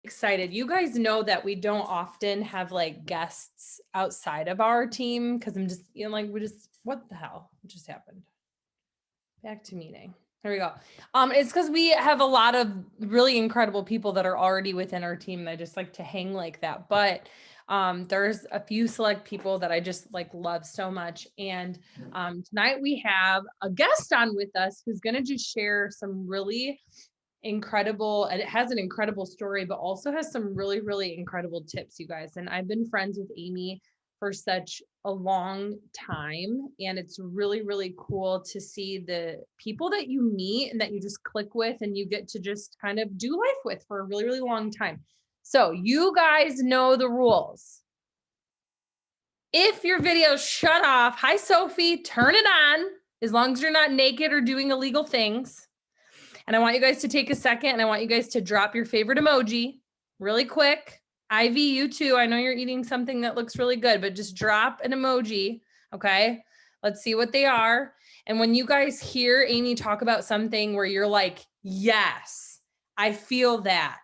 excited. You guys know that we don't often have like guests outside of our team because I'm just, like what the hell just happened? Back to meeting. There we go. It's because we have a lot of really incredible people that are already within our team that I just like to hang like that. But there's a few select people that I just like love so much. And tonight we have a guest on with us who's going to just share some really incredible, and it has an incredible story, but also has some really, really incredible tips, you guys. And I've been friends with Amy for such a long time. And it's really, really cool to see the people that you meet and that you just click with and you get to just kind of do life with for a really, really long time. So you guys know the rules. If your video's shut off, hi, Sophie, turn it on as long as you're not naked or doing illegal things. And I want you guys to take a second and I want you guys to drop your favorite emoji really quick. Ivy, you too. I know you're eating something that looks really good, but just drop an emoji. Okay. Let's see what they are. And when you guys hear Amy talk about something where you're like, yes, I feel that.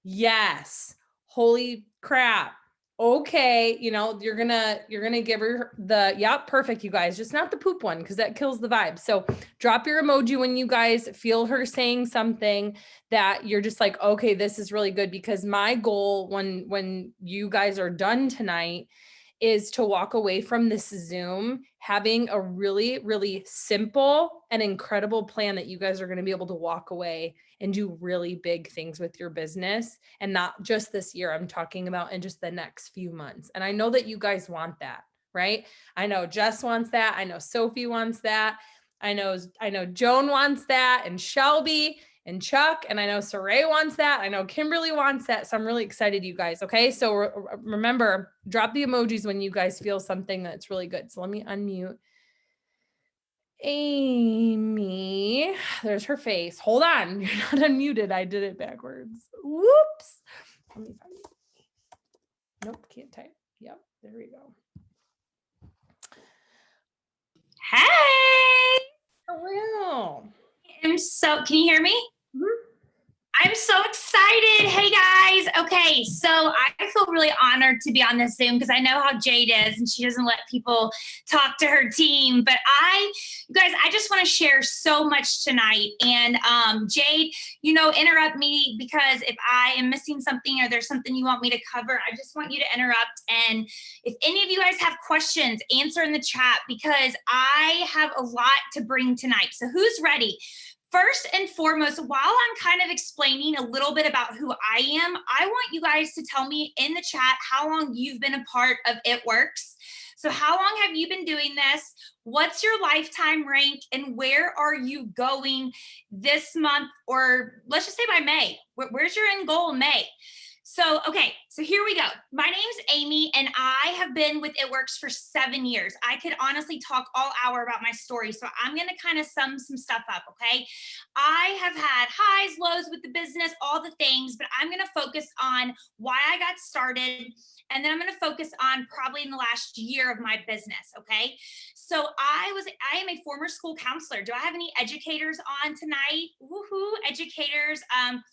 Yes. Holy crap. Okay, you're gonna give her the, yep, perfect, you guys, just not the poop one because that kills the vibe. So drop your emoji when you guys feel her saying something that you're just like, okay, this is really good. Because my goal when you guys are done tonight is to walk away from this Zoom having a really, really simple and incredible plan that you guys are going to be able to walk away and do really big things with your business. And not just this year, I'm talking about in just the next few months. And I know that you guys want that, right? I know Jess wants that. I know Sophie wants that. I know Joan wants that, and Shelby and Chuck, and I know Saray wants that. I know Kimberly wants that. So I'm really excited, you guys. Okay. So remember, drop the emojis when you guys feel something that's really good. So let me unmute Amy. There's her face. Hold on. You're not unmuted. I did it backwards. Whoops. Let me find it. Nope. Can't type. Yep. There we go. Hey. Oh, wow. Can you hear me? Mm-hmm. I'm so excited. Hey guys. Okay. So I feel really honored to be on this Zoom because I know how Jade is and she doesn't let people talk to her team. But you guys, I just want to share so much tonight. And Jade, interrupt me because if I am missing something or there's something you want me to cover, I just want you to interrupt. And if any of you guys have questions, answer in the chat because I have a lot to bring tonight. So who's ready? First and foremost, while I'm kind of explaining a little bit about who I am, I want you guys to tell me in the chat how long you've been a part of It Works. So how long have you been doing this? What's your lifetime rank and where are you going this month, or let's just say by May? Where's your end goal in May? So, okay, so here we go. My name's Amy and I have been with It Works for 7 years. I could honestly talk all hour about my story. So I'm going to kind of sum some stuff up, okay? I have had highs, lows with the business, all the things, but I'm going to focus on why I got started. And then I'm going to focus on probably in the last year of my business, okay? So I am a former school counselor. Do I have any educators on tonight? Woohoo, educators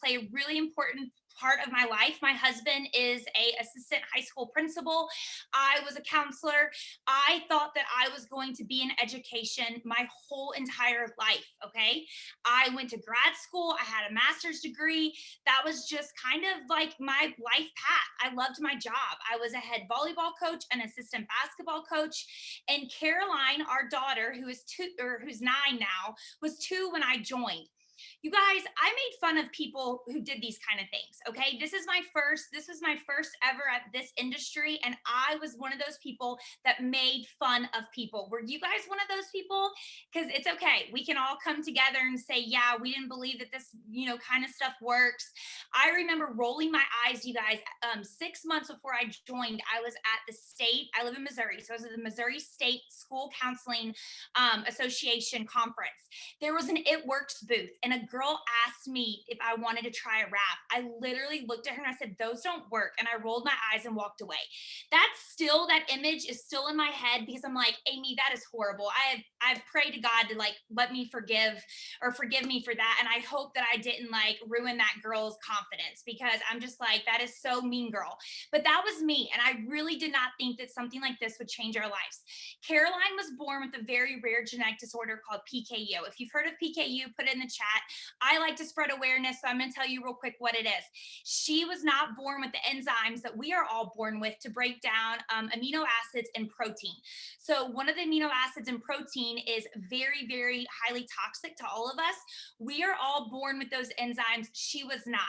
play a really important part of my life. My husband is an assistant high school principal. I was a counselor. I thought that I was going to be in education my whole entire life, okay? I went to grad school. I had a master's degree. That was just kind of like my life path. I loved my job. I was a head volleyball coach, an assistant basketball coach, and Caroline, our daughter, who's 9 now, was 2 when I joined. You guys, I made fun of people who did these kind of things, okay? This was my first ever at this industry, and I was one of those people that made fun of people. Were you guys one of those people? Because it's okay. We can all come together and say, yeah, we didn't believe that this, kind of stuff works. I remember rolling my eyes, you guys. 6 months before I joined, I was at the state. I live in Missouri, so I was at the Missouri State School Counseling Association conference. There was an It Works booth, and a girl asked me if I wanted to try a rap. I literally looked at her and I said, those don't work. And I rolled my eyes and walked away. That image is still in my head because I'm like, Amy, that is horrible. I've prayed to God to like, let me forgive me for that. And I hope that I didn't like ruin that girl's confidence, because I'm just like, that is so mean, girl. But that was me. And I really did not think that something like this would change our lives. Caroline was born with a very rare genetic disorder called PKU. If you've heard of PKU, put it in the chat. I like to spread awareness, so I'm going to tell you real quick what it is. She was not born with the enzymes that we are all born with to break down amino acids and protein. So one of the amino acids and protein is very, very highly toxic to all of us. We are all born with those enzymes. She was not.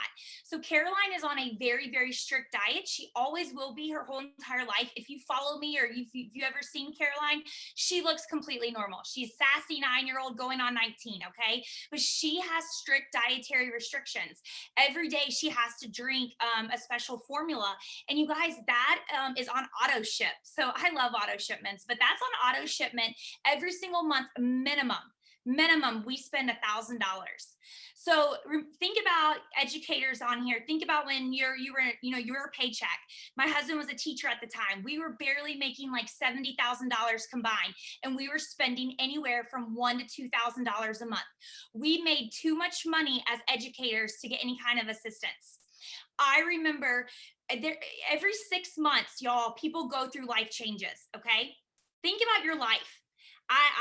So Caroline is on a very, very strict diet. She always will be her whole entire life. If you follow me or if you ever seen Caroline, she looks completely normal. She's sassy 9-year-old going on 19, okay? But she has strict dietary restrictions. Every day she has to drink a special formula. And you guys, that is on auto ship. So I love auto shipments, but that's on auto shipment every single month, minimum we spend $1,000. So think about educators on here. Think about when you were a paycheck. My husband was a teacher at the time. We were barely making like $70,000 combined, and we were spending anywhere from $1,000 to $2,000 a month. We made too much money as educators to get any kind of assistance. I remember every 6 months, y'all, people go through life changes, okay? Think about your life.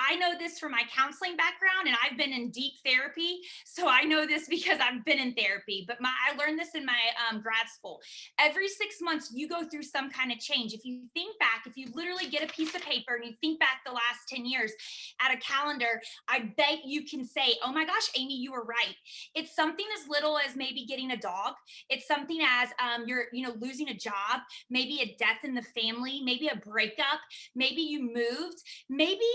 I know this from my counseling background, and I've been in deep therapy. So I know this because I've been in therapy, but I learned this in my grad school. Every 6 months, you go through some kind of change. If you think back, if you literally get a piece of paper and you think back the last 10 years at a calendar, I bet you can say, oh my gosh, Amy, you were right. It's something as little as maybe getting a dog. It's something as you're losing a job, maybe a death in the family, maybe a breakup, maybe you moved, maybe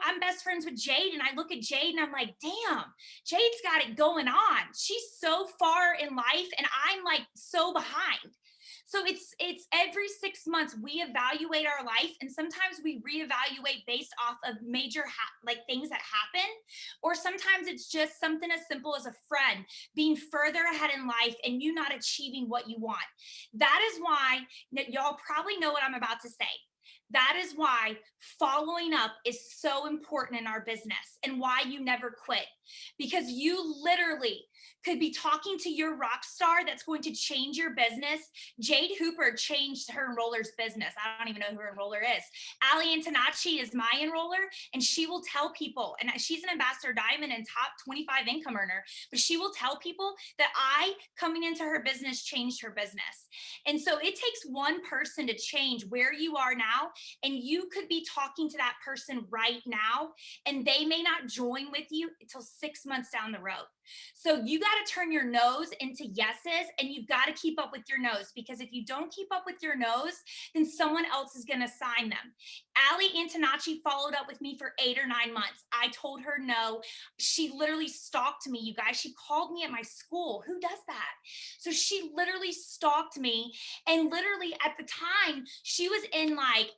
I'm best friends with Jade, and I look at Jade and I'm like, damn, Jade's got it going on. She's so far in life and I'm like so behind. So it's every 6 months we evaluate our life, and sometimes we reevaluate based off of major things that happen, or sometimes it's just something as simple as a friend being further ahead in life and you not achieving what you want. That is why y'all probably know what I'm about to say. That is why following up is so important in our business, and why you never quit, because you literally could be talking to your rock star that's going to change your business. Jade Hooper changed her enroller's business. I don't even know who her enroller is. Ali Antonacci is my enroller, and she will tell people, and she's an Ambassador Diamond and top 25 income earner, but she will tell people that I, coming into her business, changed her business. And so it takes one person to change where you are now, and you could be talking to that person right now, and they may not join with you until 6 months down the road. So you got to turn your no's into yeses, and you've got to keep up with your no's, because if you don't keep up with your no's, then someone else is going to sign them. Ali Antonacci followed up with me for 8 or 9 months. I told her no. She literally stalked me, you guys. She called me at my school. Who does that? So she literally stalked me, and literally at the time she was in like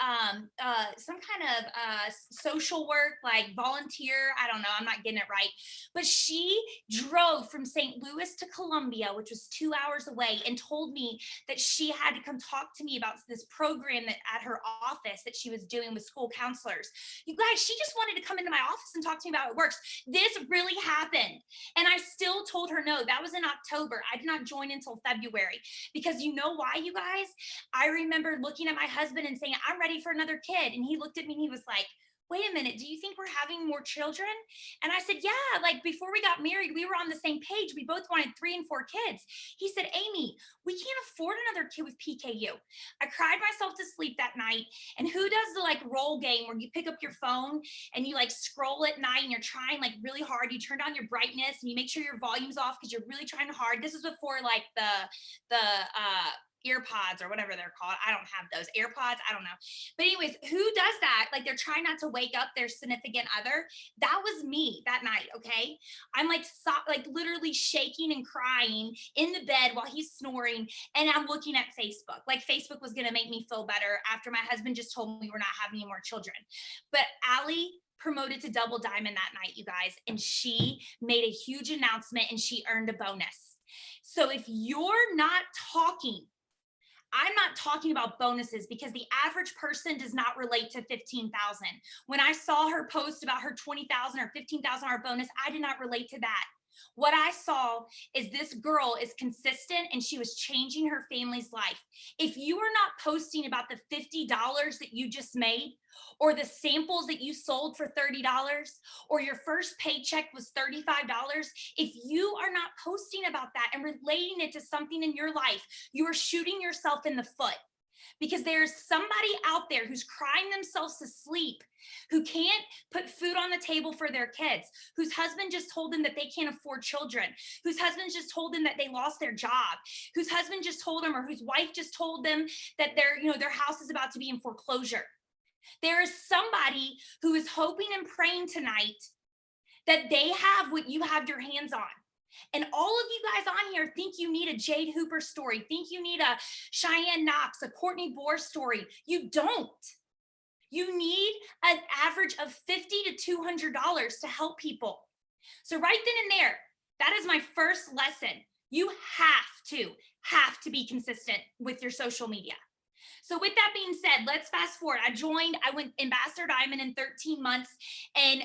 some kind of social work, like volunteer. I don't know. I'm not getting it right. But she drove from St. Louis to Columbia, which was 2 hours away, and told me that she had to come talk to me about this program that at her office that she was doing with school counselors. You guys, she just wanted to come into my office and talk to me about how it works. This really happened. And I still told her no. That was in October. I did not join until February, because you know why, you guys? I remember looking at my husband and saying, I'm ready for another kid. And he looked at me and he was like, wait a minute, do you think we're having more children? And I said, yeah, like before we got married, we were on the same page. We both wanted 3 and 4 kids. He said, Amy, we can't afford another kid with PKU. I cried myself to sleep that night. And who does the like roll game where you pick up your phone and you like scroll at night and you're trying like really hard. You turn down your brightness and you make sure your volume's off because you're really trying hard. This is before like the earpods or whatever they're called. I don't have those. AirPods, I don't know. But anyways, who does that? Like they're trying not to wake up their significant other. That was me that night, okay? I'm like literally shaking and crying in the bed while he's snoring, and I'm looking at Facebook. Like Facebook was gonna make me feel better after my husband just told me we're not having any more children. But Ali promoted to double diamond that night, you guys, and she made a huge announcement and she earned a bonus. So if you're not talking, I'm not talking about bonuses because the average person does not relate to 15,000. When I saw her post about her 20,000 or $15,000 bonus, I did not relate to that. What I saw is this girl is consistent and she was changing her family's life. If you are not posting about the $50 that you just made, or the samples that you sold for $30, or your first paycheck was $35, if you are not posting about that and relating it to something in your life, you are shooting yourself in the foot. Because there's somebody out there who's crying themselves to sleep, who can't put food on the table for their kids, whose husband just told them that they can't afford children, whose husband just told them that they lost their job, whose husband just told them, or whose wife just told them that their house is about to be in foreclosure. There is somebody who is hoping and praying tonight that they have what you have your hands on. And all of you guys on here think you need a Jade Hooper story, think you need a Cheyenne Knox, a Courtney Bohr story. You don't. You need an average of $50 to $200 to help people. So right then and there, that is my first lesson. You have to be consistent with your social media. So with that being said, let's fast forward. I went Ambassador Diamond in 13 months, and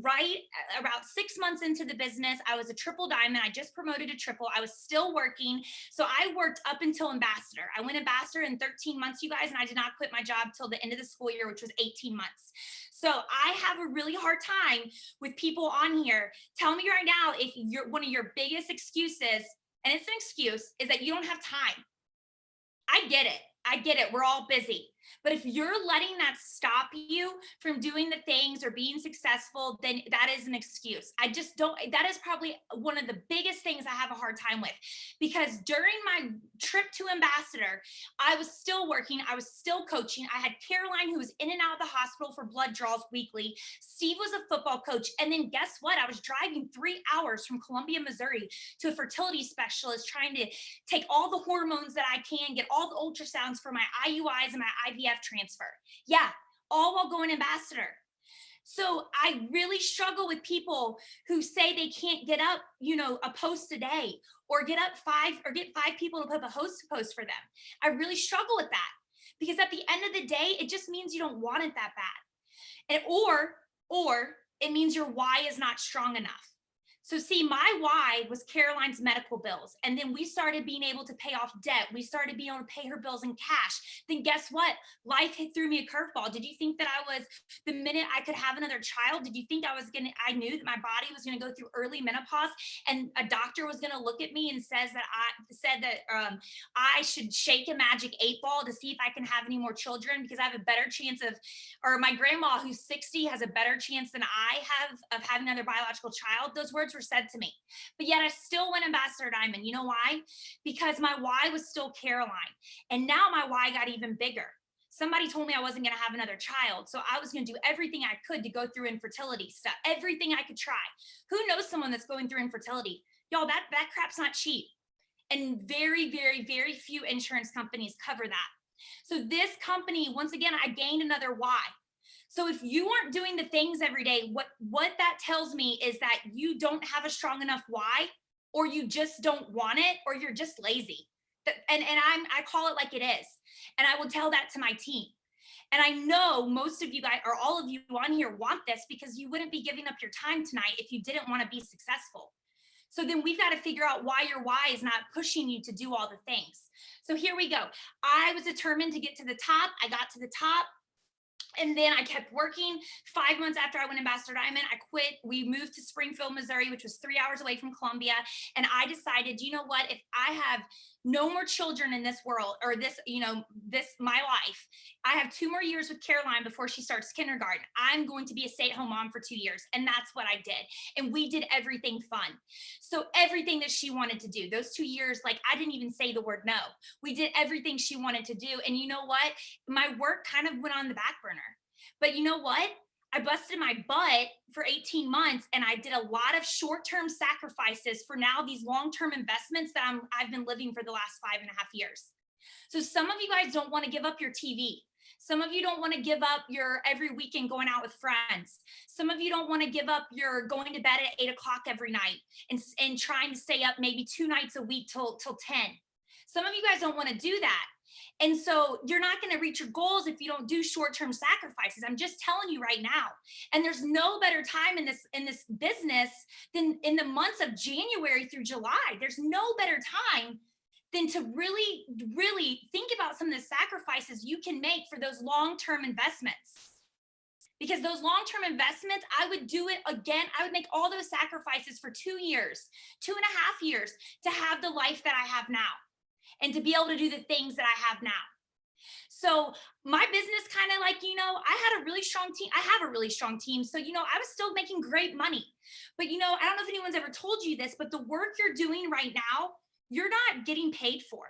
right about 6 months into the business, I was a triple diamond. I just promoted to triple. I was still working. So I worked up until ambassador. I went ambassador in 13 months, you guys, and I did not quit my job till the end of the school year, which was 18 months. So I have a really hard time with people on here. Tell me right now if one of your biggest excuses, and it's an excuse, is that you don't have time. I get it. We're all busy. But if you're letting that stop you from doing the things or being successful, then that is an excuse. I just don't, that is probably one of the biggest things I have a hard time with, because during my trip to ambassador, I was still working. I was still coaching. I had Caroline, who was in and out of the hospital for blood draws weekly. Steve was a football coach. And then guess what? I was driving 3 hours from Columbia, Missouri to a fertility specialist, trying to take all the hormones that I can, get all the ultrasounds for my IUIs and my IVF transfer. Yeah, all while going ambassador. So I really struggle with people who say they can't get up, a post a day, or get 5 people to put a post for them. I really struggle with that, because at the end of the day, it just means you don't want it that bad. And or it means your why is not strong enough. So see, my why was Caroline's medical bills. And then we started being able to pay off debt. We started being able to pay her bills in cash. Then guess what? Life threw me a curveball. Did you think that the minute I could have another child, did you think I knew that my body was going to go through early menopause, and a doctor was going to look at me and said that I should shake a magic 8-ball to see if I can have any more children, because I have a better chance or my grandma, who's 60, has a better chance than I have of having another biological child. Those words were said to me, but yet I still went Ambassador Diamond. You know why? Because my why was still Caroline, and now my why got even bigger. Somebody told me I wasn't going to have another child, so I was going to do everything I could to go through infertility stuff, everything I could try. Who knows someone that's going through infertility? Y'all, that crap's not cheap, and very, very, very few insurance companies cover that. So this company, once again, I gained another why. So if you aren't doing the things every day, what that tells me is that you don't have a strong enough why, or you just don't want it, or you're just lazy. And I call it like it is. And I will tell that to my team. And I know most of you guys, or all of you on here, want this, because you wouldn't be giving up your time tonight if you didn't want to be successful. So then we've got to figure out why your why is not pushing you to do all the things. So here we go. I was determined to get to the top. I got to the top. And then I kept working. 5 months after I went Ambassador Diamond, I quit. We moved to Springfield, Missouri, which was 3 hours away from Columbia. And I decided, you know what, if I have no more children in this world, or my life, I have 2 more years with Caroline before she starts kindergarten. I'm going to be a stay-at-home mom for 2 years. And that's what I did. And we did everything fun. So everything that she wanted to do, those 2 years, I didn't even say the word no. We did everything she wanted to do. And you know what? My work kind of went on the back burner. But you know what? I busted my butt for 18 months, and I did a lot of short-term sacrifices for now these long-term investments that I've been living for the last 5.5 years. So some of you guys don't want to give up your TV. Some of you don't want to give up your every weekend going out with friends. Some of you don't want to give up your going to bed at 8 o'clock every night and trying to stay up maybe 2 nights a week till 10. Some of you guys don't want to do that. And so you're not going to reach your goals if you don't do short-term sacrifices. I'm just telling you right now. And there's no better time in this business than in the months of January through July. There's no better time than to really, really think about some of the sacrifices you can make for those long-term investments. Because those long-term investments, I would do it again. I would make all those sacrifices for 2 years, 2.5 years to have the life that I have now and to be able to do the things that I have now. So my business kind of like, I had a really strong team. I have a really strong team. So, I was still making great money. But, I don't know if anyone's ever told you this, but the work you're doing right now, you're not getting paid for.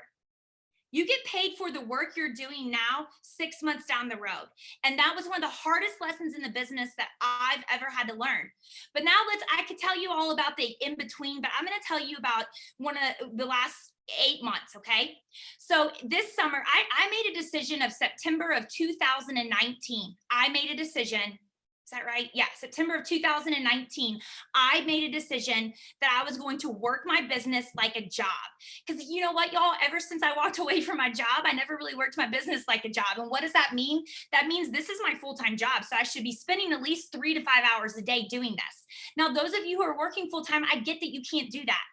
You get paid for the work you're doing now 6 months down the road. And that was one of the hardest lessons in the business that I've ever had to learn. But now I could tell you all about the in-between, but I'm going to tell you about one of the last 8 months, okay? So this summer, I made a decision of September of 2019. I made a decision. Is that right? Yeah, September of 2019, I made a decision that I was going to work my business like a job. Because you know what, y'all, ever since I walked away from my job, I never really worked my business like a job. And what does that mean? That means this is my full-time job. So I should be spending at least 3 to 5 hours a day doing this. Now, those of you who are working full-time, I get that you can't do that.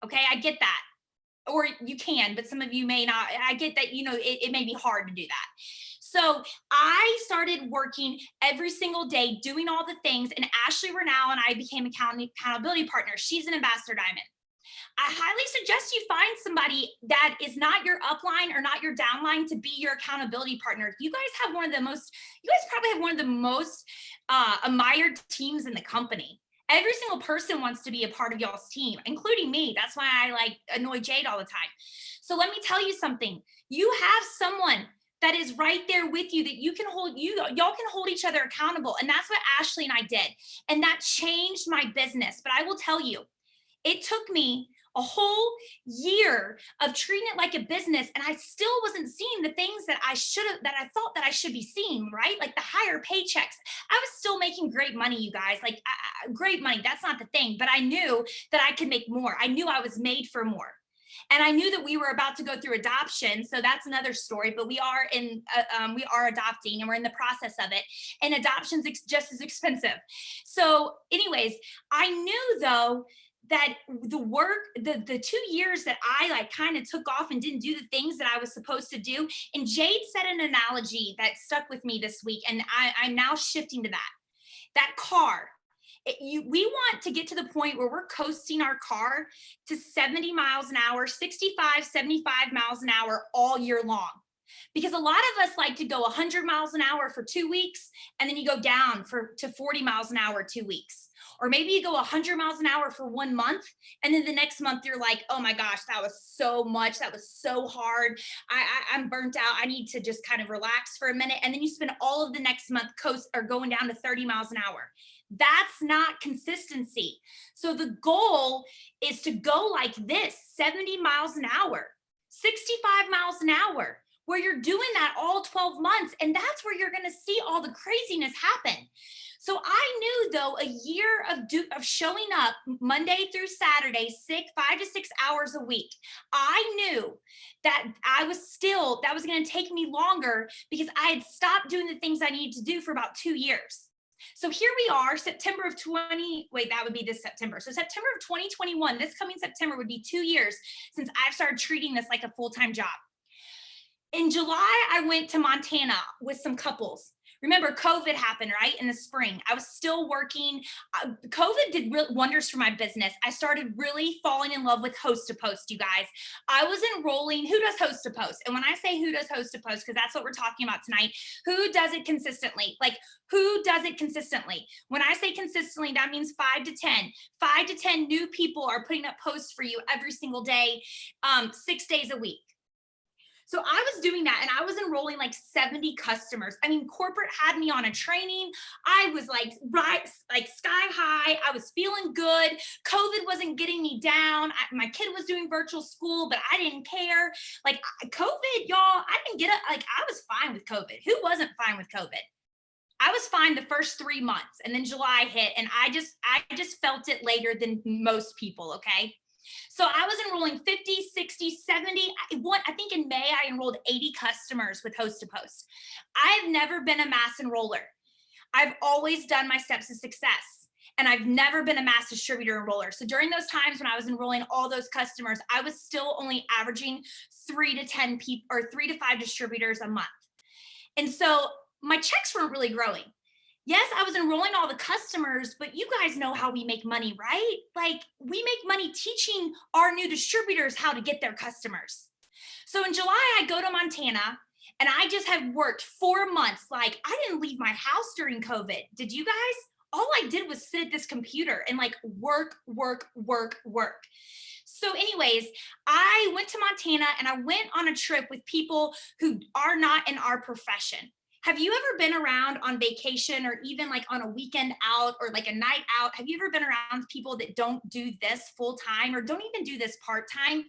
Okay, I get that. Or you can, but some of you may not. I get that, it may be hard to do that. So I started working every single day, doing all the things, and Ashley Renal and I became accountability partners. She's an Ambassador Diamond. I highly suggest you find somebody that is not your upline or not your downline to be your accountability partner. You guys probably have one of the most admired teams in the company. Every single person wants to be a part of y'all's team, including me. That's why I annoy Jade all the time. So let me tell you something. You have someone that is right there with you that y'all can hold each other accountable. And that's what Ashley and I did. And that changed my business. But I will tell you, it took me a whole year of treating it like a business, and I still wasn't seeing the things that I thought that I should be seeing, right? Like the higher paychecks. I was still making great money, you guys, great money. That's not the thing, but I knew that I could make more. I knew I was made for more. And I knew that we were about to go through adoption. So that's another story, but we are adopting and we're in the process of it. And adoption's just as expensive. So anyways, I knew though, that the work, the 2 years that I kind of took off and didn't do the things that I was supposed to do. And Jade said an analogy that stuck with me this week. And I'm now shifting to that car. We want to get to the point where we're coasting our car to 70 miles an hour, 65, 75 miles an hour all year long. Because a lot of us like to go 100 miles an hour for 2 weeks, and then you go down to 40 miles an hour 2 weeks. Or maybe you go 100 miles an hour for 1 month, and then the next month you're like, oh my gosh, that was so much. That was so hard. I'm burnt out. I need to just kind of relax for a minute. And then you spend all of the next month going down to 30 miles an hour. That's not consistency. So the goal is to go like this, 70 miles an hour, 65 miles an hour, where you're doing that all 12 months. And that's where you're going to see all the craziness happen. So I knew though, a year of showing up Monday through Saturday, 5 to 6 hours a week, I knew that that was going to take me longer because I had stopped doing the things I needed to do for about 2 years. So here we are, September of 2021, this coming September would be 2 years since I've started treating this like a full-time job. In July, I went to Montana with some couples. Remember, COVID happened, right? In the spring. I was still working. COVID did wonders for my business. I started really falling in love with Host to Post, you guys. I was enrolling. Who does Host to Post? And when I say who does Host to Post, because that's what we're talking about tonight, who does it consistently? Who does it consistently? When I say consistently, that means 5 to 10. 5 to 10 new people are putting up posts for you every single day, 6 days a week. So I was doing that and I was enrolling like 70 customers. I mean, corporate had me on a training. I was like sky high. I was feeling good. COVID wasn't getting me down. My kid was doing virtual school, but I didn't care. Like COVID, y'all, I didn't get it. Like I was fine with COVID. Who wasn't fine with COVID? I was fine the first 3 months, and then July hit, and I just felt it later than most people, okay? So I was enrolling 50, 60, 70. I think in May, I enrolled 80 customers with Host to Post. I've never been a mass enroller. I've always done my steps to success, and I've never been a mass distributor enroller. So during those times when I was enrolling all those customers, I was still only averaging 3 to 10 people or 3 to 5 distributors a month. And so my checks weren't really growing. Yes, I was enrolling all the customers, but you guys know how we make money, right? Like we make money teaching our new distributors how to get their customers. So in July, I go to Montana and I just have worked 4 months. Like I didn't leave my house during COVID. Did you guys? All I did was sit at this computer and like work. So anyways, I went to Montana and I went on a trip with people who are not in our profession. Have you ever been around on vacation or even like on a weekend out or like a night out? Have you ever been around people that don't do this full time or don't even do this part time?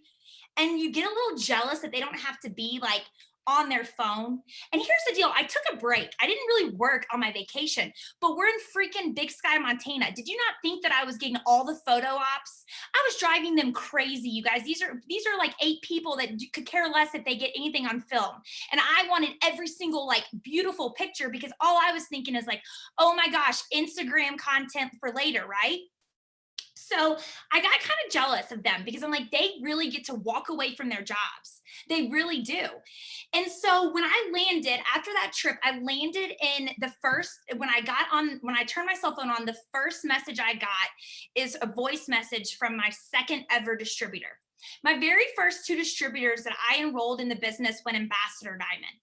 And you get a little jealous that they don't have to be like on their phone. And here's the deal. I took a break. I didn't really work on my vacation, but we're in freaking Big Sky, Montana. Did you not think that I was getting all the photo ops? I was driving them crazy, you guys. These are like 8 people that could care less if they get anything on film. And I wanted every single like beautiful picture because all I was thinking is like, oh my gosh, Instagram content for later, right? So I got kind of jealous of them because I'm like, they really get to walk away from their jobs. They really do. And so when I landed after that trip, I landed in when I turned my cell phone on, the first message I got is a voice message from my second ever distributor. My very first 2 distributors that I enrolled in the business went Ambassador Diamond.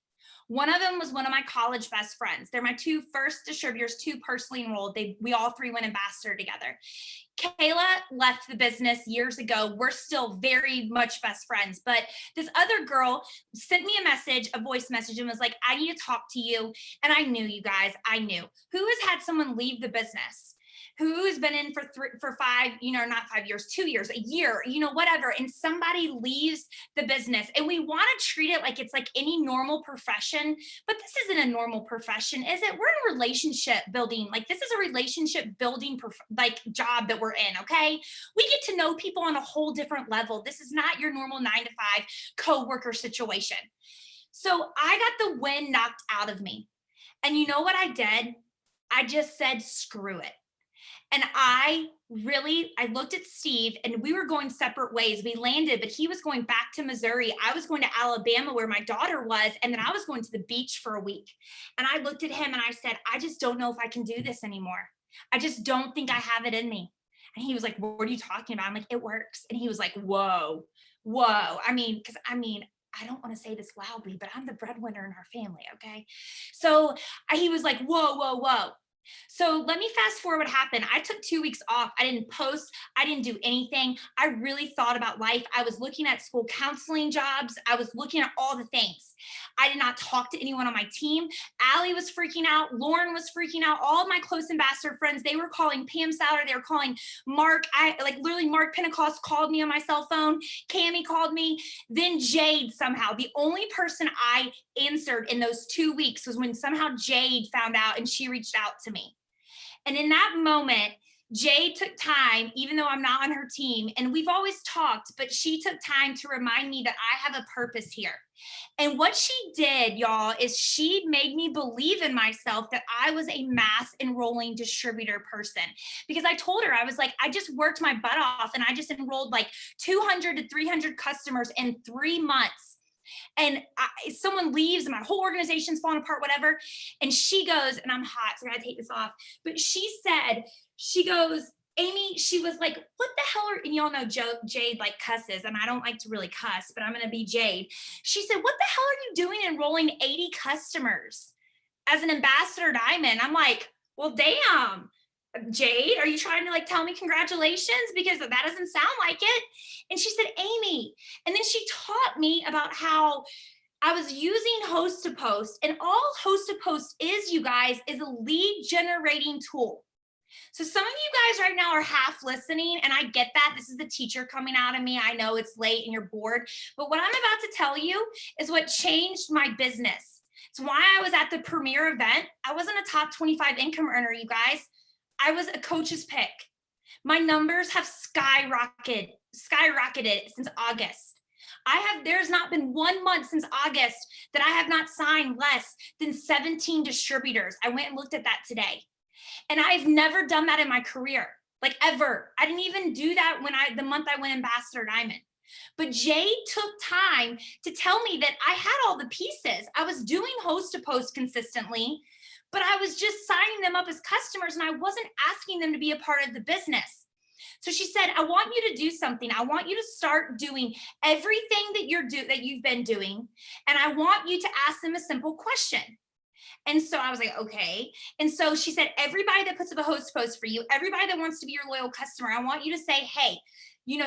One of them was one of my college best friends. They're my 2 first distributors, 2 personally enrolled. We all 3 went Ambassador together. Kayla left the business years ago. We're still very much best friends, but this other girl sent me a voice message and was like, I need to talk to you. And I knew, you guys, I knew. Who has had someone leave the business? Who's been in for 5, not 5 years, 2 years, a year, whatever. And somebody leaves the business and we want to treat it like it's like any normal profession, but this isn't a normal profession, is it? We're in a relationship building. Like this is a relationship building job that we're in. Okay. We get to know people on a whole different level. This is not your normal 9 to 5 coworker situation. So I got the wind knocked out of me. And you know what I did? I just said, screw it. And I looked at Steve and we were going separate ways. We landed, but he was going back to Missouri. I was going to Alabama where my daughter was. And then I was going to the beach for a week. And I looked at him and I said, I just don't know if I can do this anymore. I just don't think I have it in me. And he was like, what are you talking about? I'm like, it works. And he was like, whoa. I don't want to say this loudly, but I'm the breadwinner in our family. Okay. So he was like, whoa. So let me fast forward what happened. I took 2 weeks off. I didn't post. I didn't do anything. I really thought about life. I was looking at school counseling jobs. I was looking at all the things. I did not talk to anyone on my team. Allie was freaking out. Lauren was freaking out. All of my close ambassador friends, they were calling Pam Souter. They were calling Mark. Mark Pentecost called me on my cell phone. Cammie called me. Then Jade somehow. The only person I answered in those 2 weeks was when somehow Jade found out and she reached out to me. And in that moment, Jade took time, even though I'm not on her team, and we've always talked, but she took time to remind me that I have a purpose here. And what she did, y'all, is she made me believe in myself that I was a mass enrolling distributor person. Because I told her, I was like, I just worked my butt off and I just enrolled like 200 to 300 customers in 3 months. And someone leaves and my whole organization's falling apart, whatever. And she goes, and I'm hot, so I gotta take this off. But she goes, Amy, she was like, what the hell and y'all know Jade like cusses, and I don't like to really cuss, but I'm gonna be Jade. She said, what the hell are you doing enrolling 80 customers as an Ambassador Diamond? I'm like, well, damn. Jade, are you trying to like tell me congratulations? Because that doesn't sound like it. And she said, Amy. And then she taught me about how I was using Host to Post, and all Host to Post is, you guys, is a lead generating tool. So some of you guys right now are half listening, and I get that. This is the teacher coming out of me. I know it's late and you're bored, but what I'm about to tell you is what changed my business. It's why I was at the premier event. I wasn't a top 25 income earner, you guys. I was a coach's pick. My numbers have skyrocketed since August. There's not been 1 month since August that I have not signed less than 17 distributors. I went and looked at that today. And I've never done that in my career, like ever. I didn't even do that the month I went Ambassador Diamond. But Jay took time to tell me that I had all the pieces. I was doing Host to Post consistently, but I was just signing them up as customers and I wasn't asking them to be a part of the business. So she said, I want you to do something. I want you to start doing everything that you've been doing. And I want you to ask them a simple question. And so I was like, okay. And so she said, everybody that puts up a Host post for you, everybody that wants to be your loyal customer, I want you to say, hey,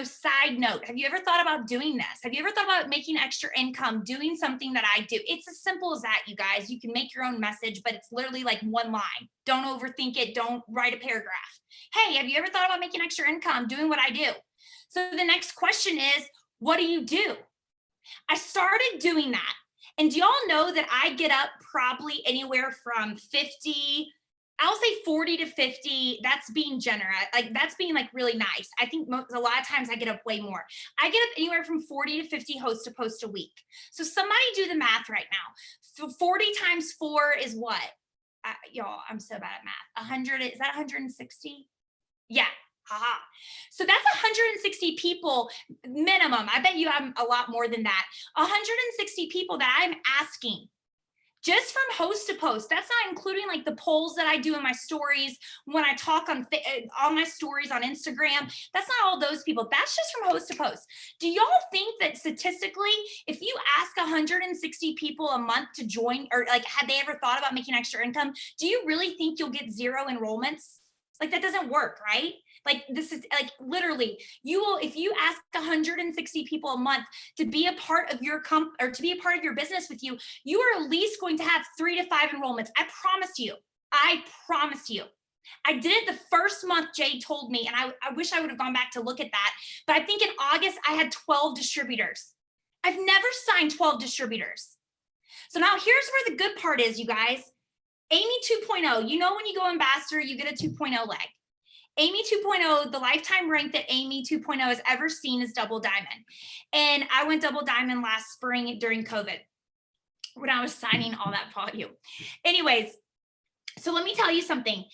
side note, have you ever thought about doing this? Have you ever thought about making extra income, doing something that I do? It's as simple as that, you guys. You can make your own message, but it's literally like one line. Don't overthink it. Don't write a paragraph. Hey, have you ever thought about making extra income, doing what I do? So the next question is, what do you do? I started doing that. And do y'all know that I get up probably anywhere from 50, I'll say 40 to 50. That's being generous. Like that's being like really nice. I think a lot of times I get up way more. I get up anywhere from 40 to 50 Host to Post a week. So somebody do the math right now. So 40 times 4 is what? Y'all, I'm so bad at math. 100, is that 160? Yeah. Haha. So that's 160 people minimum. I bet you I'm a lot more than that. 160 people that I'm asking just from Host to Post. That's not including like the polls that I do in my stories when I talk on all my stories on Instagram. That's not all those people. That's just from Host to Post. Do y'all think that statistically, if you ask 160 people a month to join, or like had they ever thought about making extra income, do you really think you'll get 0 enrollments? Like that doesn't work, right? Like this is like literally if you ask 160 people a month to be a part of your or to be a part of your business with you, you are at least going to have 3 to 5 enrollments. I promise you. I promise you. I did it the first month Jay told me, and I wish I would have gone back to look at that. But I think in August I had 12 distributors. I've never signed 12 distributors. So now here's where the good part is, you guys. Amy 2.0, you know when you go ambassador, you get a 2.0 leg. Amy 2.0, the lifetime rank that Amy 2.0 has ever seen is double diamond. And I went double diamond last spring during COVID when I was signing all that volume. Anyways, so let me tell you something.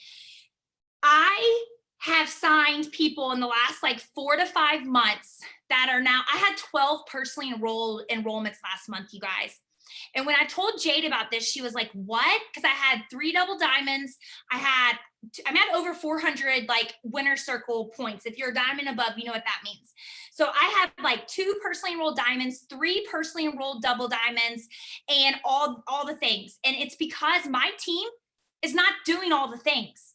I have signed people in the last like 4 to 5 months that are now, I had 12 personally enrolled enrollments last month, you guys. And when I told Jade about this, she was like, what? Because I had 3 double diamonds. I'm at over 400 like winner circle points. If you're a diamond above, you know what that means. So I have like 2 personally enrolled diamonds, 3 personally enrolled double diamonds, and all the things. And it's because my team is not doing all the things.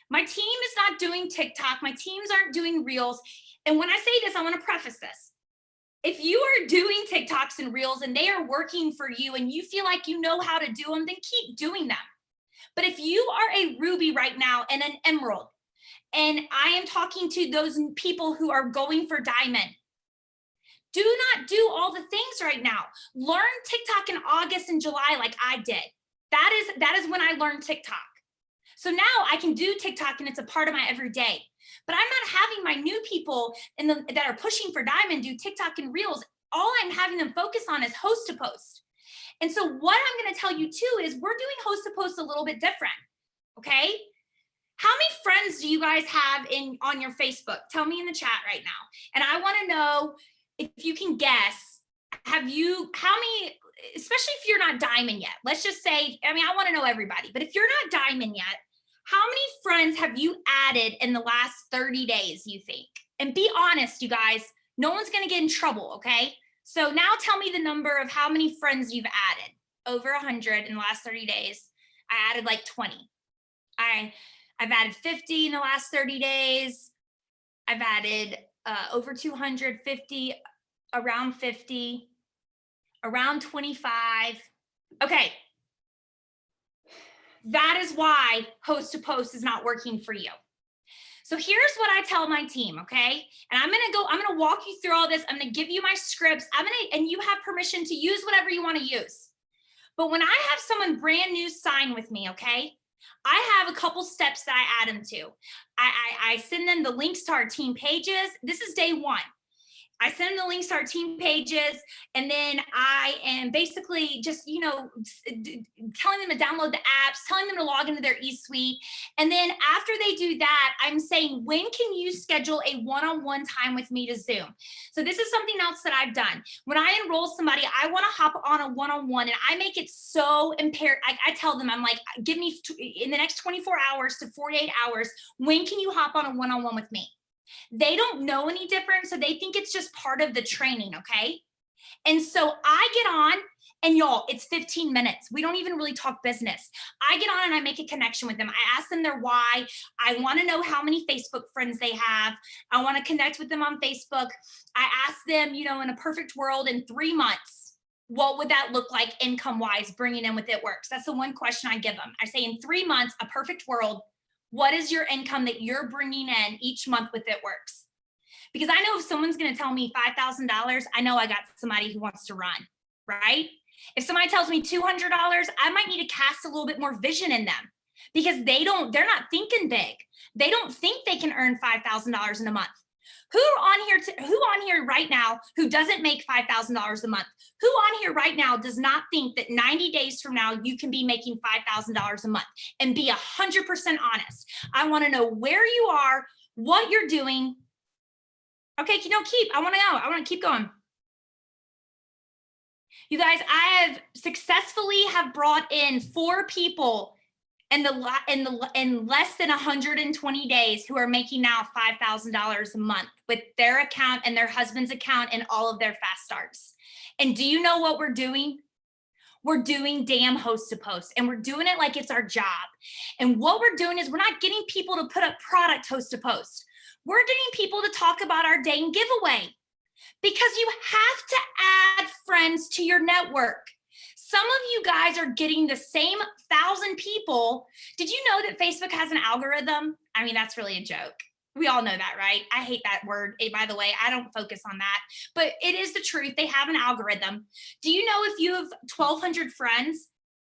My team is not doing TikTok. My teams aren't doing Reels. And when I say this, I want to preface this. If you are doing TikToks and Reels and they are working for you and you feel like you know how to do them, then keep doing them. But if you are a Ruby right now and an Emerald, and I am talking to those people who are going for Diamond, do not do all the things right now. Learn TikTok in August and July like I did. That is when I learned TikTok. So now I can do TikTok and it's a part of my everyday. But I'm not having my new people that are pushing for Diamond do TikTok and Reels. All I'm having them focus on is Host to Post. And so what I'm going to tell you too is we're doing Host to Post a little bit different. Okay. How many friends do you guys have on your Facebook? Tell me in the chat right now. And I want to know if you can guess, how many, especially if you're not Diamond yet, let's just say, I want to know everybody, but if you're not Diamond yet, how many friends have you added in the last 30 days, you think? And be honest, you guys, no one's going to get in trouble, okay? So now tell me the number of how many friends you've added. Over 100 in the last 30 days. I added like 20. I've added 50 in the last 30 days. I've added over 250, around 50. around 25. Okay. That is why host to post is not working for you. So here's what I tell my team, okay? And I'm gonna walk you through all this. I'm gonna give you my scripts. And you have permission to use whatever you want to use. But when I have someone brand new sign with me, okay, I have a couple steps that I add them to. I send them the links to our team pages. This is day one. I send them the links to our team pages, and then I am basically just, telling them to download the apps, telling them to log into their eSuite. And then after they do that, I'm saying, when can you schedule a one-on-one time with me to Zoom? So this is something else that I've done. When I enroll somebody, I want to hop on a one-on-one, and I make it so imperative. I tell them, I'm like, give me in the next 24 hours to 48 hours, when can you hop on a one-on-one with me? They don't know any different, so they think it's just part of the training, okay? And so I get on, and y'all, it's 15 minutes. We don't even really talk business. I get on and I make a connection with them. I ask them their why. I want to know how many Facebook friends they have. I want to connect with them on Facebook. I ask them, in a perfect world, in 3 months, what would that look like income-wise, bringing in with It Works? That's the one question I give them. I say, in 3 months, a perfect world, what is your income that you're bringing in each month with It Works? Because I know if someone's going to tell me $5,000, I know I got somebody who wants to run, right? If somebody tells me $200, I might need to cast a little bit more vision in them, because they're not thinking big. They don't think they can earn $5,000 in a month. Who on here right now who doesn't make $5,000 a month? Who on here right now does not think that 90 days from now you can be making $5,000 a month? And be 100% honest. I want to know where you are, what you're doing. Okay, I want to know. I want to keep going. You guys, I have successfully brought in 4 people in less than 120 days who are making now $5,000 a month with their account and their husband's account and all of their fast starts. And do you know what we're doing? We're doing damn host to post, and we're doing it like it's our job. And what we're doing is we're not getting people to put up product host to post. We're getting people to talk about our day and giveaway, because you have to add friends to your network. Some of you guys are getting the same 1,000 people. Did you know that Facebook has an algorithm? I mean, that's really a joke. We all know that, right? I hate that word. By the way, I don't focus on that, but it is the truth. They have an algorithm. Do you know if you have 1,200 friends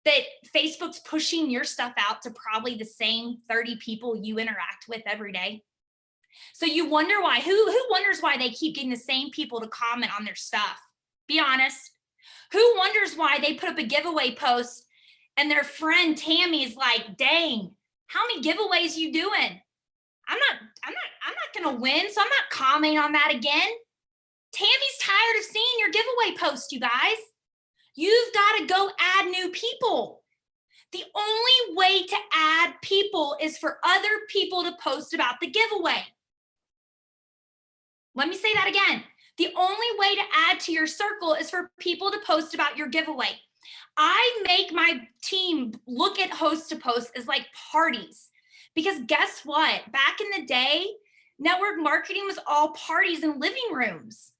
that Facebook's pushing your stuff out to probably the same 30 people you interact with every day? So you wonder why. Who wonders why they keep getting the same people to comment on their stuff? Be honest. Who wonders why they put up a giveaway post and their friend Tammy is like, dang, how many giveaways you doing? I'm not gonna win, so I'm not commenting on that again. Tammy's tired of seeing your giveaway post, you guys. You've got to go add new people. The only way to add people is for other people to post about the giveaway. Let me say that again. The only way to add to your circle is for people to post about your giveaway. I make my team look at host to post as like parties, because guess what? Back in the day, network marketing was all parties and living rooms.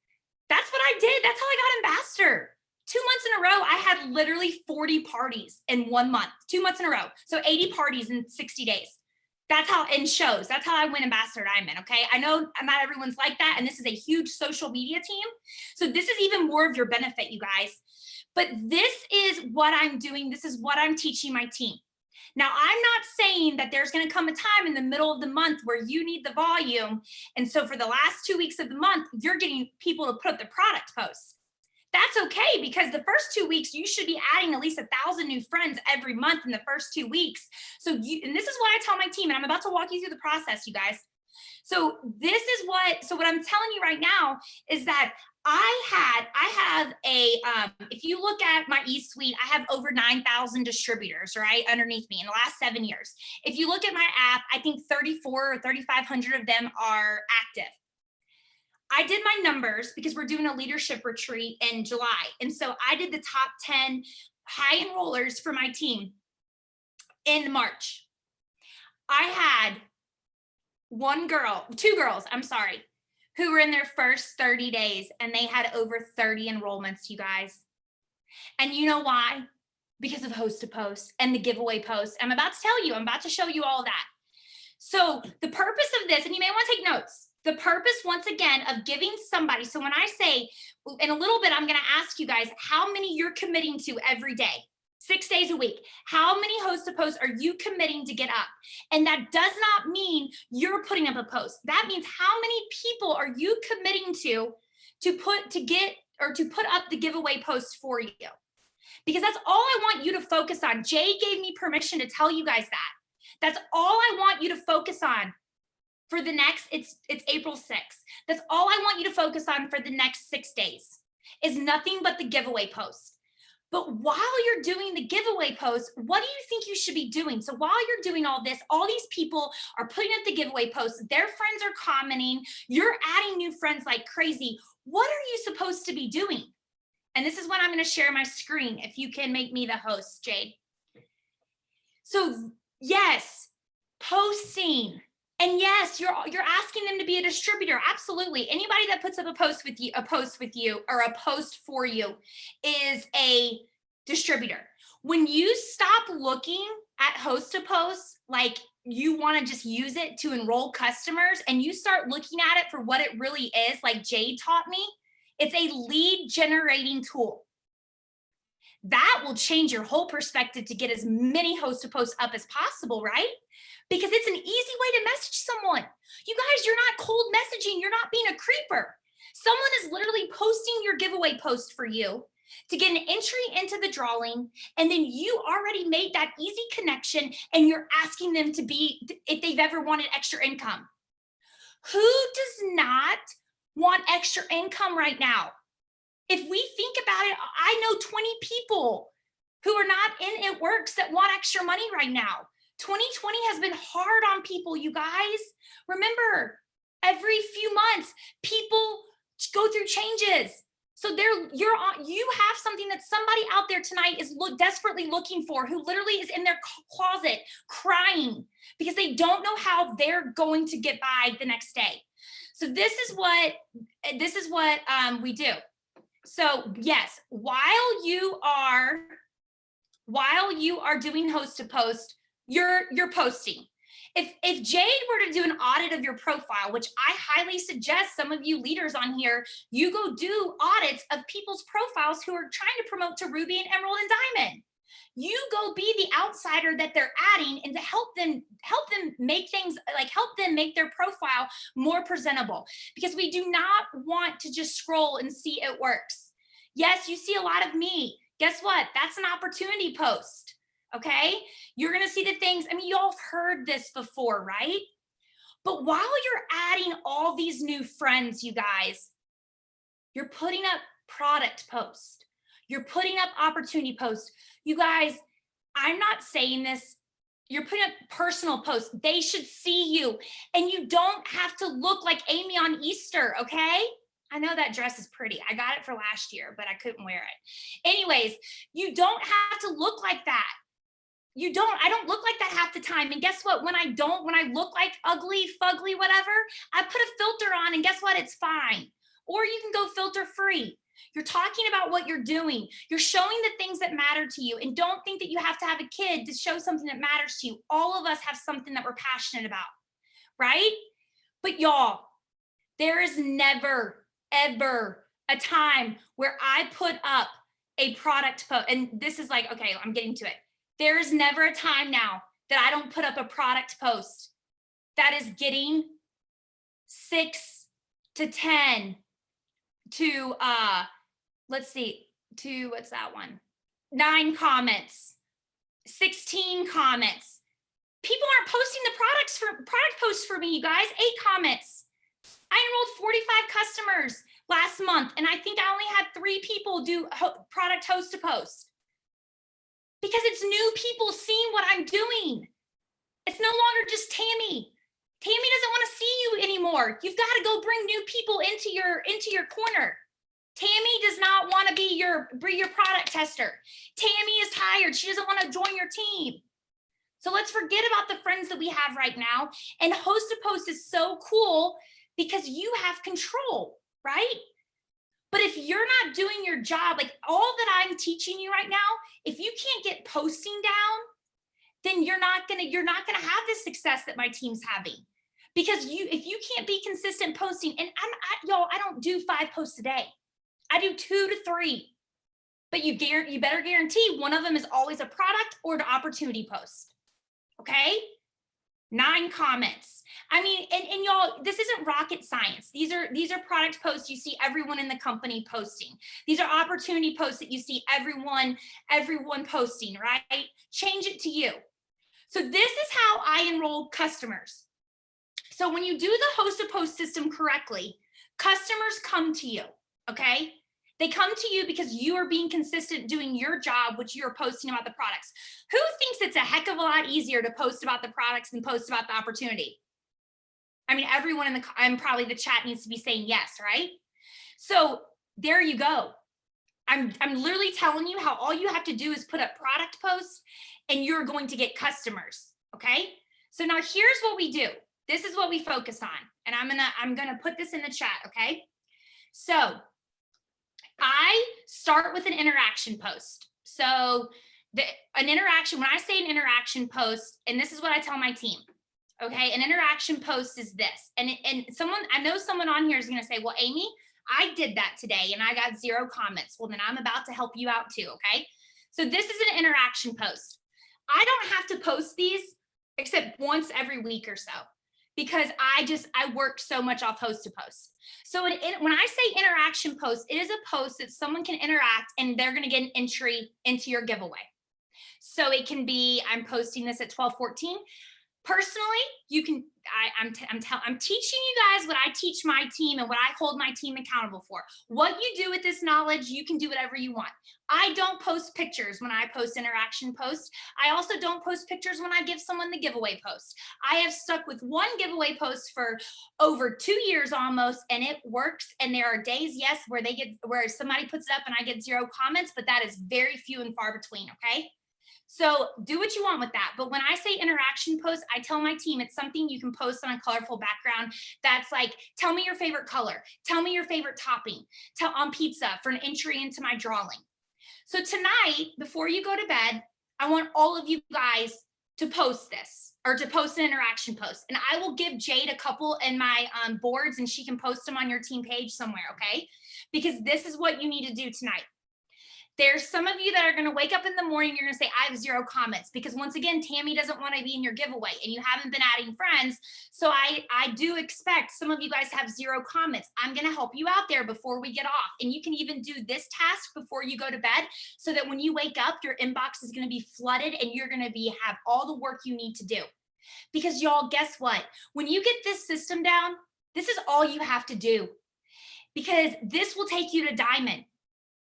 That's what I did. That's how I got ambassador. 2 months in a row, I had literally 40 parties in 1 month, 2 months in a row. So 80 parties in 60 days. That's how, in shows, that's how I win Ambassador Diamond, okay? I know not everyone's like that, and this is a huge social media team. So this is even more of your benefit, you guys. But this is what I'm doing. This is what I'm teaching my team. Now, I'm not saying that there's going to come a time in the middle of the month where you need the volume. And so for the last 2 weeks of the month, you're getting people to put up the product posts. That's okay, because the first 2 weeks, you should be adding at least 1,000 new friends every month in the first 2 weeks. And this is what I tell my team, and I'm about to walk you through the process, you guys. So what I'm telling you right now is that I have if you look at my eSuite, I have over 9,000 distributors, right, underneath me in the last 7 years. If you look at my app, I think 34 or 3,500 of them are active. I did my numbers because we're doing a leadership retreat in July. And so I did the top 10 high enrollers for my team in March. I had two girls, who were in their first 30 days, and they had over 30 enrollments, you guys. And you know why? Because of host to post and the giveaway post. I'm about to tell you, I'm about to show you all that. So the purpose of this, and you may want to take notes, the purpose, once again, of giving somebody, so when I say, in a little bit, I'm going to ask you guys how many you're committing to every day, 6 days a week. How many host to posts are you committing to get up? And that does not mean you're putting up a post. That means how many people are you committing to put up the giveaway post for you? Because that's all I want you to focus on. Jay gave me permission to tell you guys that. That's all I want you to focus on for the next, it's April 6th. That's all I want you to focus on for the next 6 days is nothing but the giveaway post. But while you're doing the giveaway post, what do you think you should be doing? So while you're doing all this, all these people are putting up the giveaway posts, their friends are commenting, you're adding new friends like crazy. What are you supposed to be doing? And this is when I'm going to share my screen. If you can make me the host, Jade. So yes, posting. And yes, you're asking them to be a distributor. Absolutely. Anybody that puts up a post with you, or a post for you is a distributor. When you stop looking at host to post like you want to just use it to enroll customers, and you start looking at it for what it really is, like Jade taught me, it's a lead generating tool. That will change your whole perspective to get as many host to posts up as possible, right? Because it's an easy way to message someone. You guys, you're not cold messaging. You're not being a creeper. Someone is literally posting your giveaway post for you to get an entry into the drawing. And then you already made that easy connection and you're asking them to be, if they've ever wanted extra income. Who does not want extra income right now? If we think about it, I know 20 people who are not in It Works that want extra money right now. 2020 has been hard on people, you guys. Remember, every few months, people go through changes. So you have something that somebody out there tonight is desperately looking for, who literally is in their closet crying because they don't know how they're going to get by the next day. So this is what we do. So yes, while you are doing host to post, you're posting. If Jade were to do an audit of your profile, which I highly suggest some of you leaders on here, you go do audits of people's profiles who are trying to promote to Ruby and Emerald and Diamond. You go be the outsider that they're adding and to help them make things, like help them make their profile more presentable, because we do not want to just scroll and see It Works. Yes, you see a lot of me. Guess what? That's an opportunity post. Okay, you're gonna see the things. I mean, y'all have heard this before, right? But while you're adding all these new friends, you guys, you're putting up product posts, you're putting up opportunity posts. You guys, I'm not saying this, you're putting up personal posts. They should see you, and you don't have to look like Amy on Easter, okay? I know that dress is pretty. I got it for last year, but I couldn't wear it. Anyways, you don't have to look like that. I don't look like that half the time. And guess what? When I look like ugly, fugly, whatever, I put a filter on, and guess what? It's fine. Or you can go filter free. You're talking about what you're doing. You're showing the things that matter to you. And don't think that you have to have a kid to show something that matters to you. All of us have something that we're passionate about, right? But y'all, there is never, ever a time where I put up a product post. And this is like, okay, I'm getting to it. There is never a time now that I don't put up a product post that is getting 6 to 10 to let's see, to what's that one? 9 comments, 16 comments. People aren't posting the product posts for me, you guys. 8 comments. I enrolled 45 customers last month, and I think I only had 3 people do product host to post. Because it's new people seeing what I'm doing. It's no longer just Tammy. Tammy doesn't want to see you anymore. You've got to go bring new people into your corner. Tammy does not want to be your product tester. Tammy is tired. She doesn't want to join your team. So let's forget about the friends that we have right now. And host to post is so cool because you have control, right? But if you're not doing your job, like all that I'm teaching you right now, if you can't get posting down, then you're not gonna have the success that my team's having. Because if you can't be consistent posting, and y'all, I don't do 5 posts a day. I do 2 to 3. But you better guarantee one of them is always a product or an opportunity post. Okay? 9 comments. I mean, and y'all, this isn't rocket science. These are product posts you see everyone in the company posting. These are opportunity posts that you see everyone posting, right? Change it to you. So this is how I enroll customers. So when you do the host a post system correctly, customers come to you, okay? They come to you because you are being consistent doing your job, which you're posting about the products. Who thinks it's a heck of a lot easier to post about the products than post about the opportunity? I mean, everyone and probably the chat needs to be saying yes, right? So there you go. I'm literally telling you how all you have to do is put up product posts and you're going to get customers, okay? So now here's what we do. This is what we focus on. And I'm gonna put this in the chat, okay? So I start with an interaction post. So an interaction, when I say an interaction post, and this is what I tell my team, okay? An interaction post is this. And I know someone on here is gonna say, well, Amy, I did that today and I got 0 comments. Well, then I'm about to help you out too, okay? So this is an interaction post. I don't have to post these except once every week or so, because I work so much off host to post. So when I say interaction post, it is a post that someone can interact and they're going to get an entry into your giveaway. So it can be, I'm posting this at 12:14. Personally, you can, I'm teaching you guys what I teach my team and what I hold my team accountable for. What you do with this knowledge, you can do whatever you want. I don't post pictures when I post interaction posts. I also don't post pictures when I give someone the giveaway post. I have stuck with one giveaway post for over 2 years almost, and it works. And there are days, yes, where somebody puts it up and I get 0 comments, but that is very few and far between, okay? So do what you want with that. But when I say interaction post, I tell my team it's something you can post on a colorful background. That's like, tell me your favorite color. Tell me your favorite topping on pizza for an entry into my drawing. So tonight, before you go to bed, I want all of you guys to post this or to post an interaction post. And I will give Jade a couple in my boards and she can post them on your team page somewhere, okay? Because this is what you need to do tonight. There's some of you that are going to wake up in the morning, you're going to say, I have 0 comments, because once again, Tammy doesn't want to be in your giveaway and you haven't been adding friends. So I do expect some of you guys have 0 comments. I'm going to help you out there before we get off. And you can even do this task before you go to bed so that when you wake up, your inbox is going to be flooded and you're going to have all the work you need to do. Because y'all, guess what? When you get this system down, this is all you have to do, because this will take you to diamond.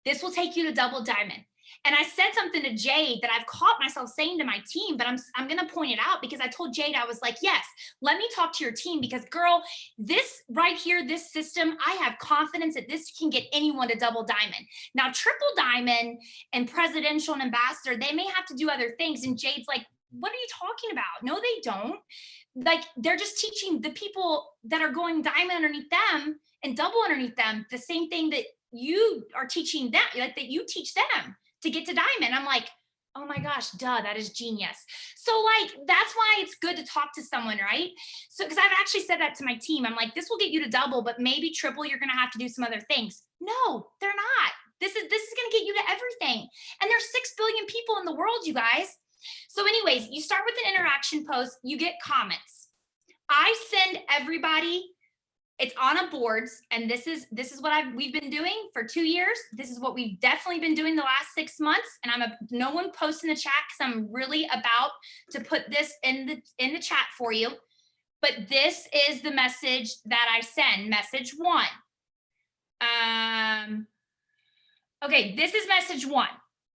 This will take you to double diamond. And I said something to Jade that I've caught myself saying to my team, but I'm going to point it out, because I told Jade, I was like, yes, let me talk to your team, because girl, this right here, this system, I have confidence that this can get anyone to double diamond. Now, triple diamond and presidential and ambassador, they may have to do other things. And Jade's like, what are you talking about? No, they don't. Like, they're just teaching the people that are going diamond underneath them and double underneath them the same thing that you are teaching them, like that you teach them to get to diamond. I'm like, oh my gosh, duh, that is genius. So like, that's why it's good to talk to someone, right? So, because I've actually said that to my team. I'm like, this will get you to double, but maybe triple, you're going to have to do some other things. No, they're not. This is going to get you to everything. And there's 6 billion people in the world, you guys. So anyways, you start with an interaction post, you get comments. I send everybody, it's on a boards, and this is what we've been doing for 2 years. This is what we've definitely been doing the last 6 months. And no one posts in the chat, because I'm really about to put this in the chat for you. But this is the message that I send. Message 1. Okay, this is message 1.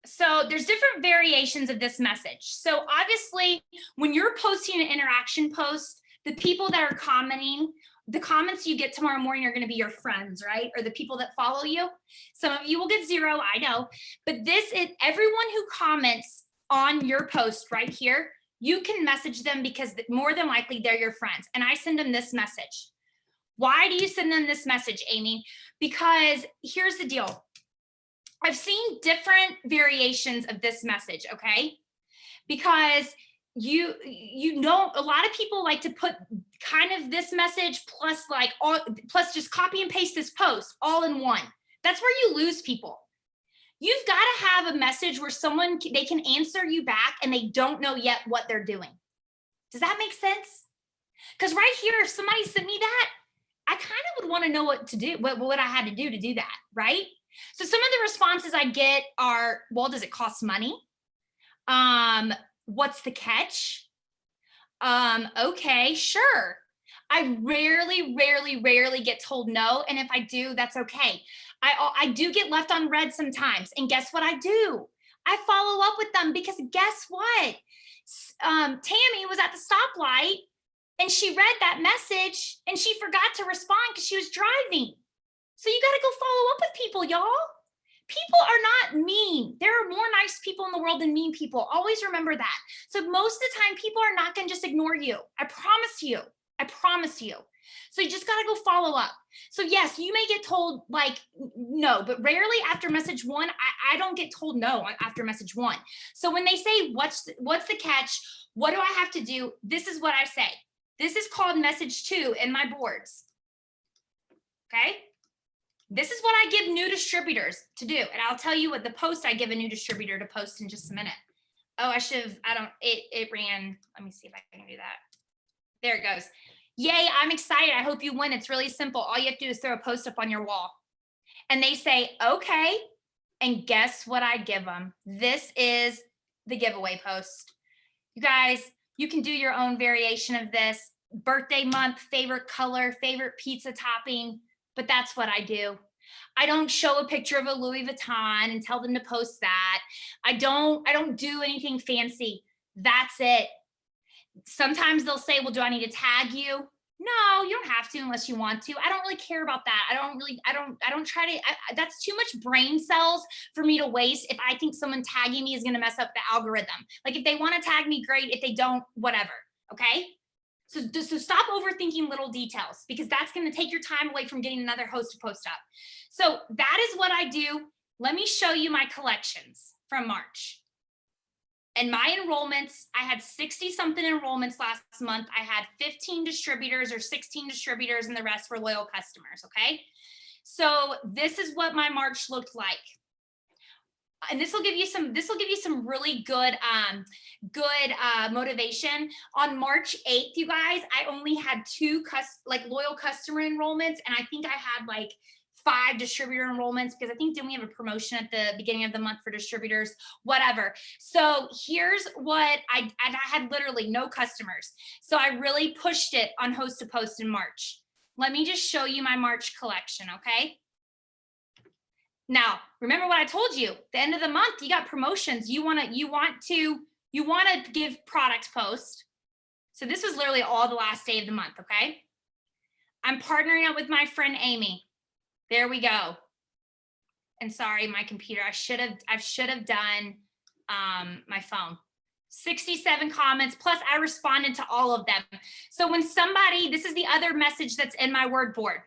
So there's different variations of this message. So obviously, when you're posting an interaction post, the people that are commenting, the comments you get tomorrow morning are going to be your friends, right? Or the people that follow you. Some of you will get 0, I know. But this is everyone who comments on your post right here, you can message them, because more than likely they're your friends. And I send them this message. Why do you send them this message, Amy? Because here's the deal. I've seen different variations of this message, okay? Because you know, a lot of people like to put kind of this message plus like all plus just copy and paste this post all in one. That's where you lose people. You've got to have a message where they can answer you back and they don't know yet what they're doing. Does that make sense? Because right here, if somebody sent me that, I kind of would want to know what to do, what I had to do that, right? So some of the responses I get are, well, does it cost money? What's the catch? Okay, sure. I rarely get told no. And if I do, that's okay. I do get left on red sometimes. And guess what I do? I follow up with them because guess what? Tammy was at the stoplight and she read that message and she forgot to respond because she was driving. So you got to go follow up with people, y'all. People are not mean. There are more nice people in the world than mean people. Always remember that. So most of the time, people are not going to just ignore you. I promise you. I promise you. So you just got to go follow up. So yes, you may get told like no, but rarely after message one, I don't get told no after message one. So when they say, what's the catch? What do I have to do? This is what I say. This is called message 2 in my boards. Okay. This is what I give new distributors to do. And I'll tell you what the post I give a new distributor to post in just a minute. Oh, it ran. Let me see if I can do that. There it goes. Yay, I'm excited. I hope you win. It's really simple. All you have to do is throw a post up on your wall. And they say, okay. And guess what I give them? This is the giveaway post. You guys, you can do your own variation of this. Birthday month, favorite color, favorite pizza topping. But that's what I do. I don't show a picture of a Louis Vuitton and tell them to post that. I don't do anything fancy. That's it. Sometimes they'll say, well, do I need to tag you? No, you don't have to unless you want to. I don't really care about that. I don't try to, that's too much brain cells for me to waste if I think someone tagging me is going to mess up the algorithm. Like if they want to tag me, great. If they don't, whatever. Okay. So stop overthinking little details because that's going to take your time away from getting another host to post up. So that is what I do. Let me show you my collections from March. And my enrollments, I had 60 something enrollments last month. I had 15 distributors or 16 distributors and the rest were loyal customers. Okay. So this is what my March looked like. And this will give you some really good motivation. On March 8th, you guys, I only had 2 loyal customer enrollments. And I think I had like 5 distributor enrollments because I think didn't we have a promotion at the beginning of the month for distributors, whatever. So here's what I had literally no customers. So I really pushed it on host to post in March. Let me just show you my March collection. Okay. Now, remember what I told you, the end of the month, you got promotions. You want to give product post. So this was literally all the last day of the month. Okay. I'm partnering up with my friend, Amy. There we go. And sorry, my computer, I should have done my phone. 67 comments, plus I responded to all of them. So when somebody, this is the other message that's in my word board.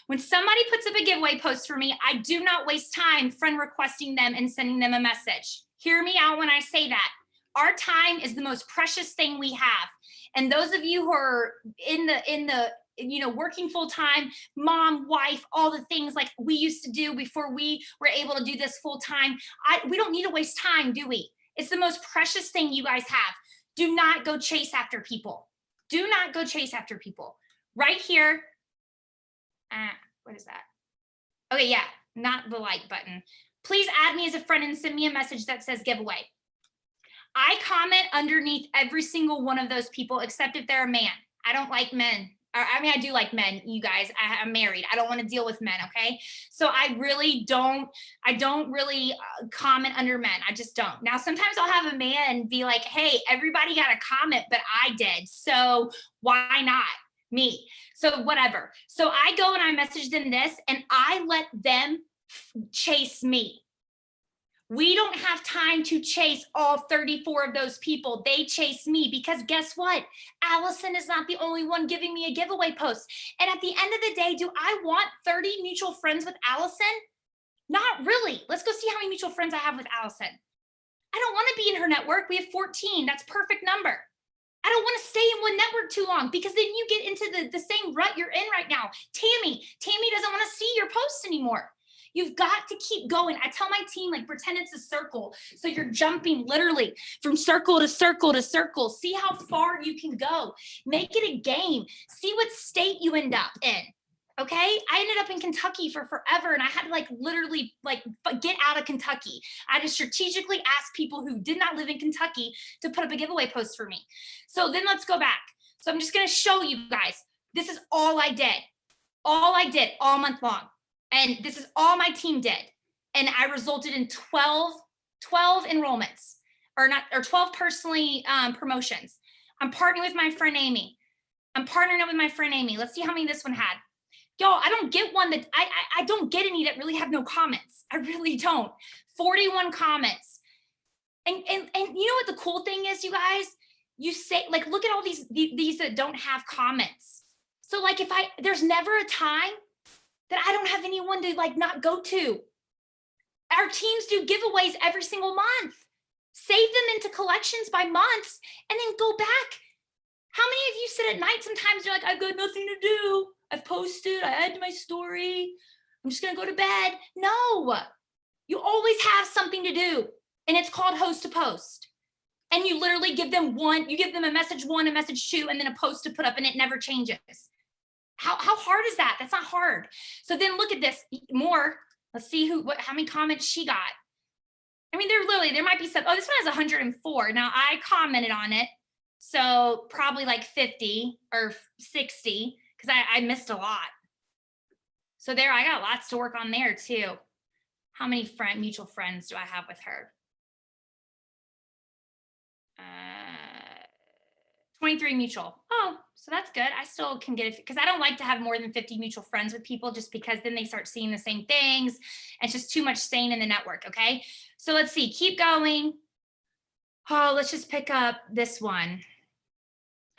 When somebody puts up a giveaway post for me, I do not waste time friend requesting them and sending them a message. Hear me out when I say that. Our time is the most precious thing we have. And those of you who are in the working full time, mom, wife, all the things like we used to do before we were able to do this full time, we don't need to waste time, do we? It's the most precious thing you guys have. Do not go chase after people. Do not go chase after people. Right here. What is that? Okay, yeah, not the like button. Please add me as a friend and send me a message that says giveaway. I comment underneath every single one of those people, except if they're a man. I don't like men. I mean, I do like men, you guys. I'm married. I don't want to deal with men, okay? So I don't really comment under men. I just don't. Now, sometimes I'll have a man be like, hey, everybody got a comment, but I did. So why not me? So whatever. So I go and I message them this and I let them chase me. We don't have time to chase all 34 of those people. They chase me because guess what? Allison is not the only one giving me a giveaway post. And at the end of the day, do I want 30 mutual friends with Allison? Not really. Let's go see how many mutual friends I have with Allison. I don't want to be in her network. We have 14. That's perfect number. I don't want to stay in one network too long because then you get into the same rut you're in right now. Tammy doesn't want to see your posts anymore. You've got to keep going. I tell my team, like, pretend it's a circle. So you're jumping literally from circle to circle to circle. See how far you can go. Make it a game. See what state you end up in. Okay. I ended up in Kentucky for forever. And I had to literally get out of Kentucky. I had to strategically ask people who did not live in Kentucky to put up a giveaway post for me. So then let's go back. So I'm just going to show you guys. This is all I did all month long. And this is all my team did. And I resulted in 12 enrollments or 12 personally promotions. I'm partnering with my friend Amy. Let's see how many this one had. Y'all, I don't get one that I don't get any that really have no comments. I really don't. 41 comments. And you know what the cool thing is, you guys? You say, look at all these that don't have comments. So there's never a time that I don't have anyone to not go to. Our teams do giveaways every single month. Save them into collections by months and then go back. How many of you sit at night sometimes you're like, I've got nothing to do. I've posted, I added my story. I'm just gonna go to bed. No, you always have something to do. And it's called host to post. And you literally give them a message 1, a message 2, and then a post to put up and it never changes. How hard is that? That's not hard. So then look at this more. Let's see how many comments she got. I mean, there might be some. Oh, this one has 104. Now I commented on it. So probably 50 or 60 because I missed a lot. So there, I got lots to work on there too. How many mutual friends do I have with her? 23 mutual. Oh, so that's good. I still can get it because I don't like to have more than 50 mutual friends with people just because then they start seeing the same things. It's just too much staying in the network. Okay. So let's see. Keep going. Oh, let's just pick up this one.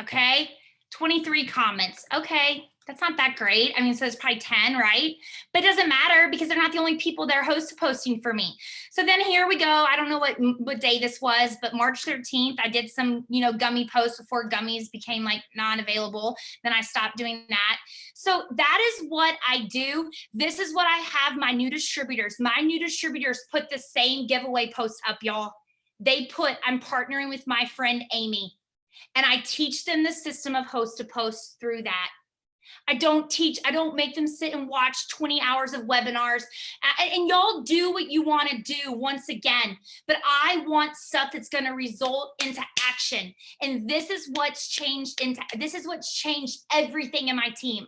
Okay. 23 comments. Okay. That's not that great. I mean, so it's probably 10, right? But it doesn't matter because they're not the only people that are host posting for me. So then here we go. I don't know what day this was, but March 13th, I did some, gummy posts before gummies became non-available. Then I stopped doing that. So that is what I do. This is what I have my new distributors. My new distributors put the same giveaway post up, y'all. I'm partnering with my friend Amy, and I teach them the system of host to post through that. I don't make them sit and watch 20 hours of webinars. And y'all do what you want to do once again. But I want stuff that's going to result into action. And this is what's changed everything in my team.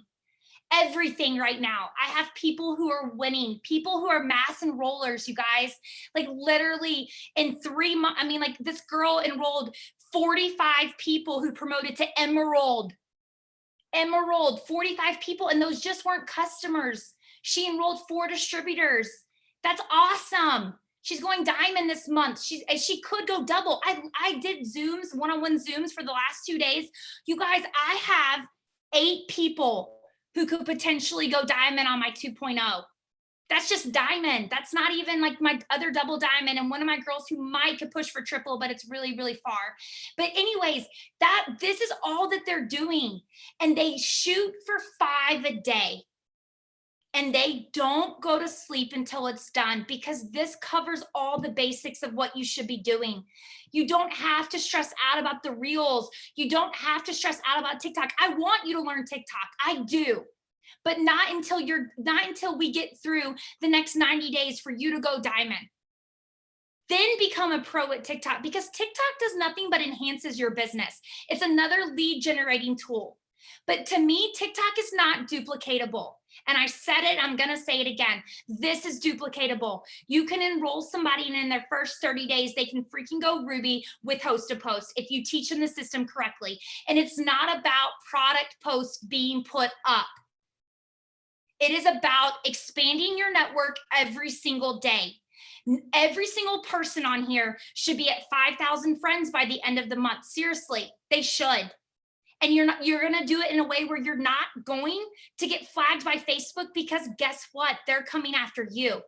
Everything right now. I have people who are winning, people who are mass enrollers, you guys. Literally in 3 months, this girl enrolled 45 people who promoted to Emerald, 45 people, and those just weren't customers. She enrolled 4 distributors. That's awesome. She's going diamond this month. She could go double. I did Zooms, one-on-one Zooms for the last 2 days. You guys, I have 8 people who could potentially go diamond on my 2.0. That's just diamond. That's not even my other double diamond and one of my girls who might could push for triple, but it's really, really far. But anyways, this is all that they're doing. And they shoot for 5 a day. And they don't go to sleep until it's done because this covers all the basics of what you should be doing. You don't have to stress out about the reels. You don't have to stress out about TikTok. I want you to learn TikTok. I do. But not until we get through the next 90 days for you to go diamond. Then become a pro at TikTok because TikTok does nothing but enhances your business. It's another lead generating tool. But to me, TikTok is not duplicatable. And I said it, I'm going to say it again. This is duplicatable. You can enroll somebody and in their first 30 days, they can freaking go Ruby with host to post if you teach them the system correctly. And it's not about product posts being put up. It is about expanding your network every single day. Every single person on here should be at 5,000 friends by the end of the month. Seriously, they should. And you're going to do it in a way where you're not going to get flagged by Facebook, because guess what? They're coming after you.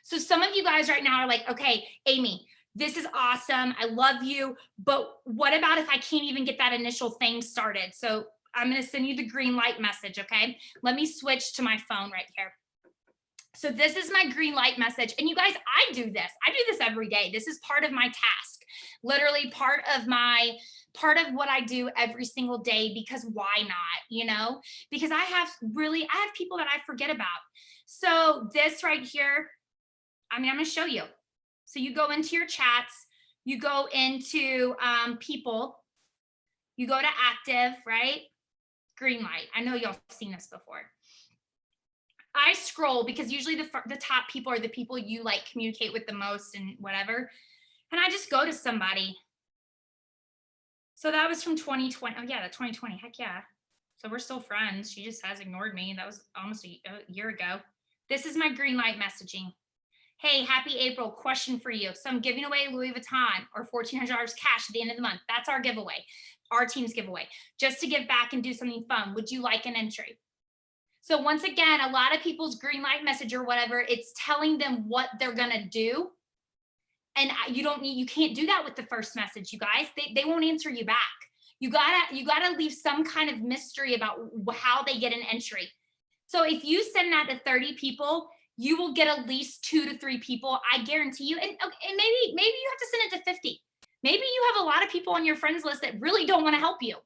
So some of you guys right now are like, okay, Amy, this is awesome. I love you. But what about if I can't even get that initial thing started? So I'm going to send you the green light message. Okay. Let me switch to my phone right here. So this is my green light message. And you guys, I do this every day. This is part of my task, literally part of what I do every single day, because why not? Because I have people that I forget about. So this right here, I'm going to show you. So you go into your chats, you go into people, you go to active, right? Green light. I know y'all have seen this before. I scroll because usually the top people are the people you like communicate with the most and whatever. And I just go to somebody. So that was from 2020. Oh yeah, that's 2020. Heck yeah. So we're still friends. She just has ignored me. That was almost a year ago. This is my green light messaging. Hey, happy April. Question for you. So I'm giving away Louis Vuitton or $1,400 cash at the end of the month. That's our giveaway, our team's giveaway, just to give back and do something fun. Would you like an entry? So once again, a lot of people's green light message or whatever, it's telling them what they're going to do. And you can't do that with the first message, you guys. They won't answer you back. You gotta leave some kind of mystery about how they get an entry. So if you send that to 30 people, you will get at least 2 to 3 people. I guarantee you. And maybe you have to send it to 50. Maybe you have a lot of people on your friends list that really don't want to help you.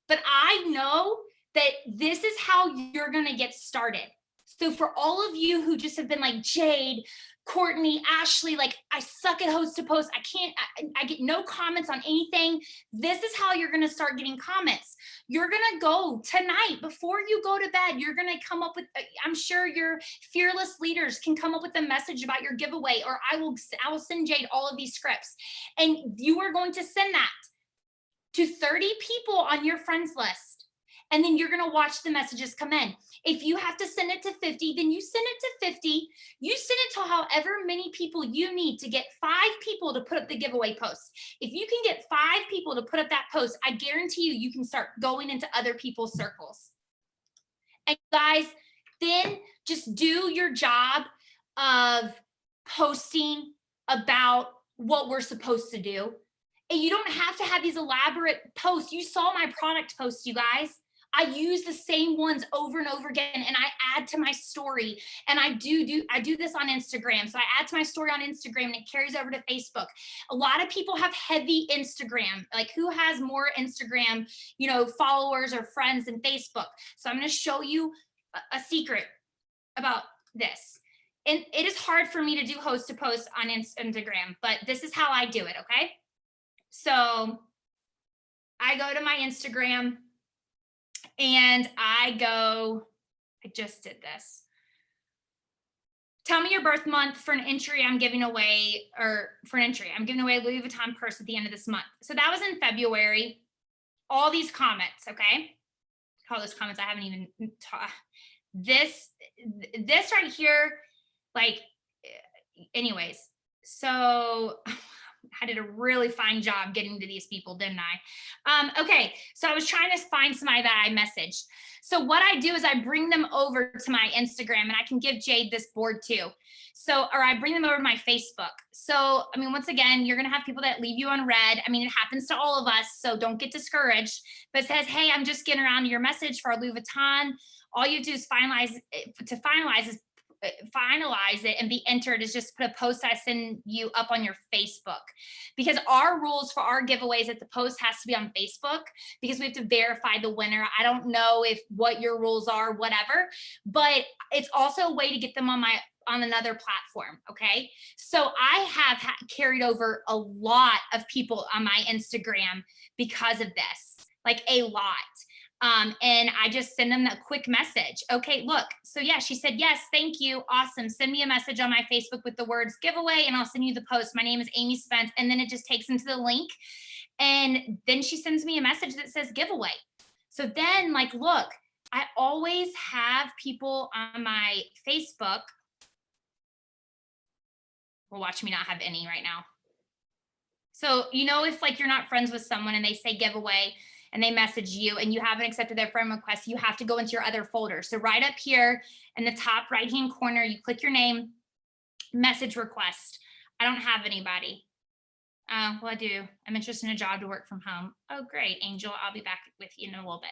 But I know that this is how you're going to get started. So for all of you who just have been like, Jade, Courtney, Ashley, like, I suck at host to post. I get no comments on anything. This is how you're going to start getting comments. You're going to go tonight before you go to bed. You're going to come up with, I'm sure your fearless leaders can come up with a message about your giveaway, or I will send Jade all of these scripts. And you are going to send that to 30 people on your friends list. And then you're going to watch the messages come in. If you have to send it to 50, then you send it to 50. You send it to however many people you need to get 5 people to put up the giveaway post. If you can get 5 people to put up that post, I guarantee you can start going into other people's circles. And guys, then just do your job of posting about what we're supposed to do. And you don't have to have these elaborate posts. You saw my product post, you guys. I use the same ones over and over again, and I add to my story. And I do this on Instagram. So I add to my story on Instagram, and it carries over to Facebook. A lot of people have heavy Instagram. Like, who has more Instagram, followers or friends than Facebook? So I'm going to show you a secret about this. And it is hard for me to do host to post on Instagram, but this is how I do it. Okay. So I go to my Instagram. And I just did this. Tell me your birth month for an entry I'm giving away, I'm giving away a Louis Vuitton purse at the end of this month. So that was in February. All these comments, okay? All those comments I haven't even this right here, like, anyways. So I did a really fine job getting to these people, didn't I? Okay, so I was trying to find somebody that I messaged. So what I do is I bring them over to my Instagram, and I can give Jade this board too. Or I bring them over to my Facebook. So, once again, you're going to have people that leave you on red. It happens to all of us, so don't get discouraged. But it says, hey, I'm just getting around to your message for our Louis Vuitton. All you do is finalize it and be entered is just put a post I send you up on your Facebook, because our rules for our giveaways that the post has to be on Facebook, because we have to verify the winner. I don't know what your rules are, whatever, but it's also a way to get them on another platform. Okay. So I have carried over a lot of people on my Instagram because of this, like a lot. And I just send them a quick message. Okay, look. So yeah, she said, yes, thank you. Awesome. Send me a message on my Facebook with the words giveaway, and I'll send you the post. My name is Amy Spence. And then it just takes them to the link. And then she sends me a message that says giveaway. So then, like, look, I always have people on my Facebook Well, watch me not have any right now. So, you know, if like you're not friends with someone and they say giveaway and they message you and you haven't accepted their friend request, you have to go into your other folder. So right up here in the top right-hand corner, you click your name, message request. I don't have anybody. Well, I do. I'm interested in a job to work from home. Oh, great, Angel. I'll be back with you in a little bit.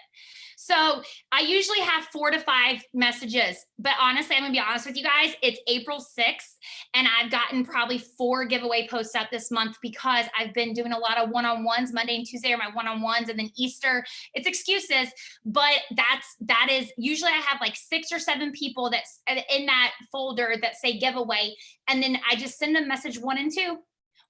So I usually have 4 to 5 messages, but honestly, I'm gonna be honest with you guys. It's April 6th, and I've gotten probably 4 giveaway posts out this month because I've been doing a lot of one-on-ones. Monday and Tuesday are my one-on-ones, and then Easter, it's excuses. But that is usually I have like 6 or 7 people that's in that folder that say giveaway, and then I just send them message 1 and 2.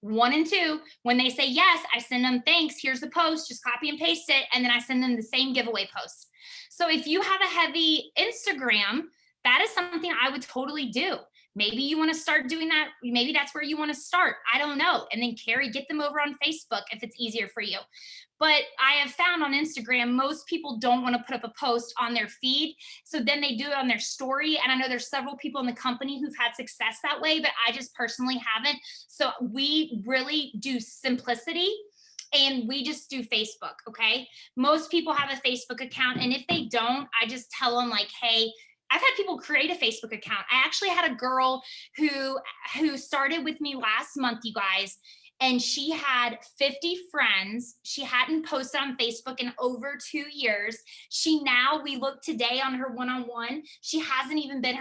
1 and 2. When they say yes, I send them thanks. Here's the post, just copy and paste it. And then I send them the same giveaway post. So if you have a heavy Instagram, that is something I would totally do. Maybe you want to start doing that. Maybe that's where you want to start. I don't know. And then Carrie, get them over on Facebook if it's easier for you. But I have found on Instagram, most people don't want to put up a post on their feed. So then they do it on their story. And I know there's several people in the company who've had success that way, but I just personally haven't. So we really do simplicity. And we just do Facebook, okay? Most people have a Facebook account. And if they don't, I just tell them like, hey, I've had people create a Facebook account. I actually had a girl who started with me last month, you guys, and she had 50 friends. She hadn't posted on Facebook in over 2 years. We look today on her one-on-one. She hasn't even been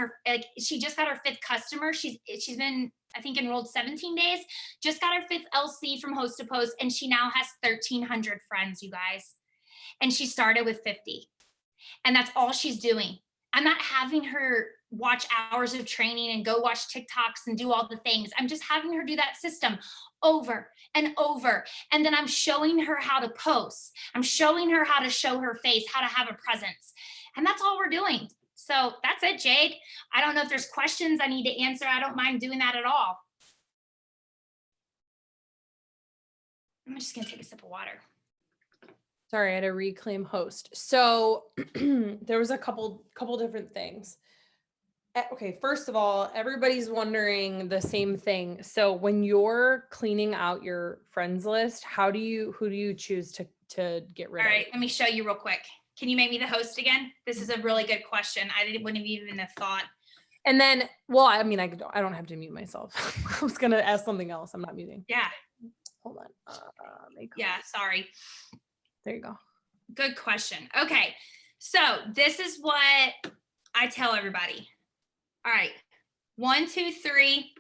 she just got her 5th customer. She's been, I think, enrolled 17 days, just got her 5th LC from Host to Post, and she now has 1,300 friends, you guys. And she started with 50. And that's all she's doing. I'm not having her watch hours of training and go watch TikToks and do all the things. I'm just having her do that system over and over. And then I'm showing her how to post. I'm showing her how to show her face, how to have a presence. And that's all we're doing. So that's it, Jade. I don't know if there's questions I need to answer. I don't mind doing that at all. I'm just gonna take a sip of water. Sorry, I had to reclaim host. So there was a couple different things. Okay, first of all, everybody's wondering the same thing. So when you're cleaning out your friends list, who do you choose to get rid of? All right, let me show you real quick. Can you make me the host again? This is a really good question. Wouldn't have even have thought. And then, well, I mean, I don't have to mute myself. I was gonna ask something else. I'm not muting. Yeah. Hold on. Yeah, sorry. There you go. Good question. Okay, so this is what I tell everybody. All right, 1, 2, 3,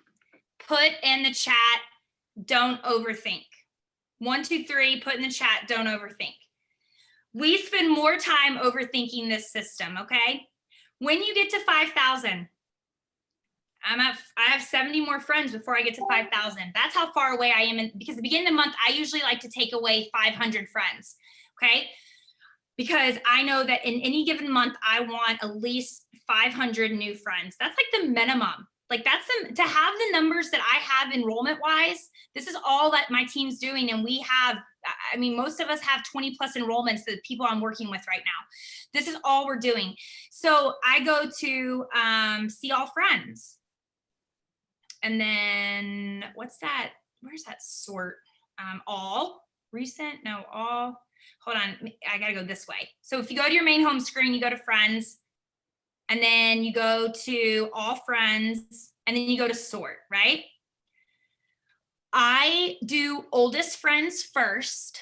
put in the chat, don't overthink. 1, 2, 3, put in the chat, don't overthink. We spend more time overthinking this system, okay? When you get to 5,000, I have 70 more friends before I get to 5,000. That's how far away I am. Because at the beginning of the month, I usually like to take away 500 friends, okay? Because I know that in any given month, I want at least 500 new friends. That's like the minimum. Like to have the numbers that I have enrollment wise, this is all that my team's doing. And we have, I mean, most of us have 20 plus enrollments, the people I'm working with right now. This is all we're doing. So I go to see all friends. And then what's that? Where's that sort? All recent? No, all. Hold on, I gotta go this way. So if you go to your main home screen, you go to friends, and then you go to all friends, and then you go to sort, right? I do oldest friends first,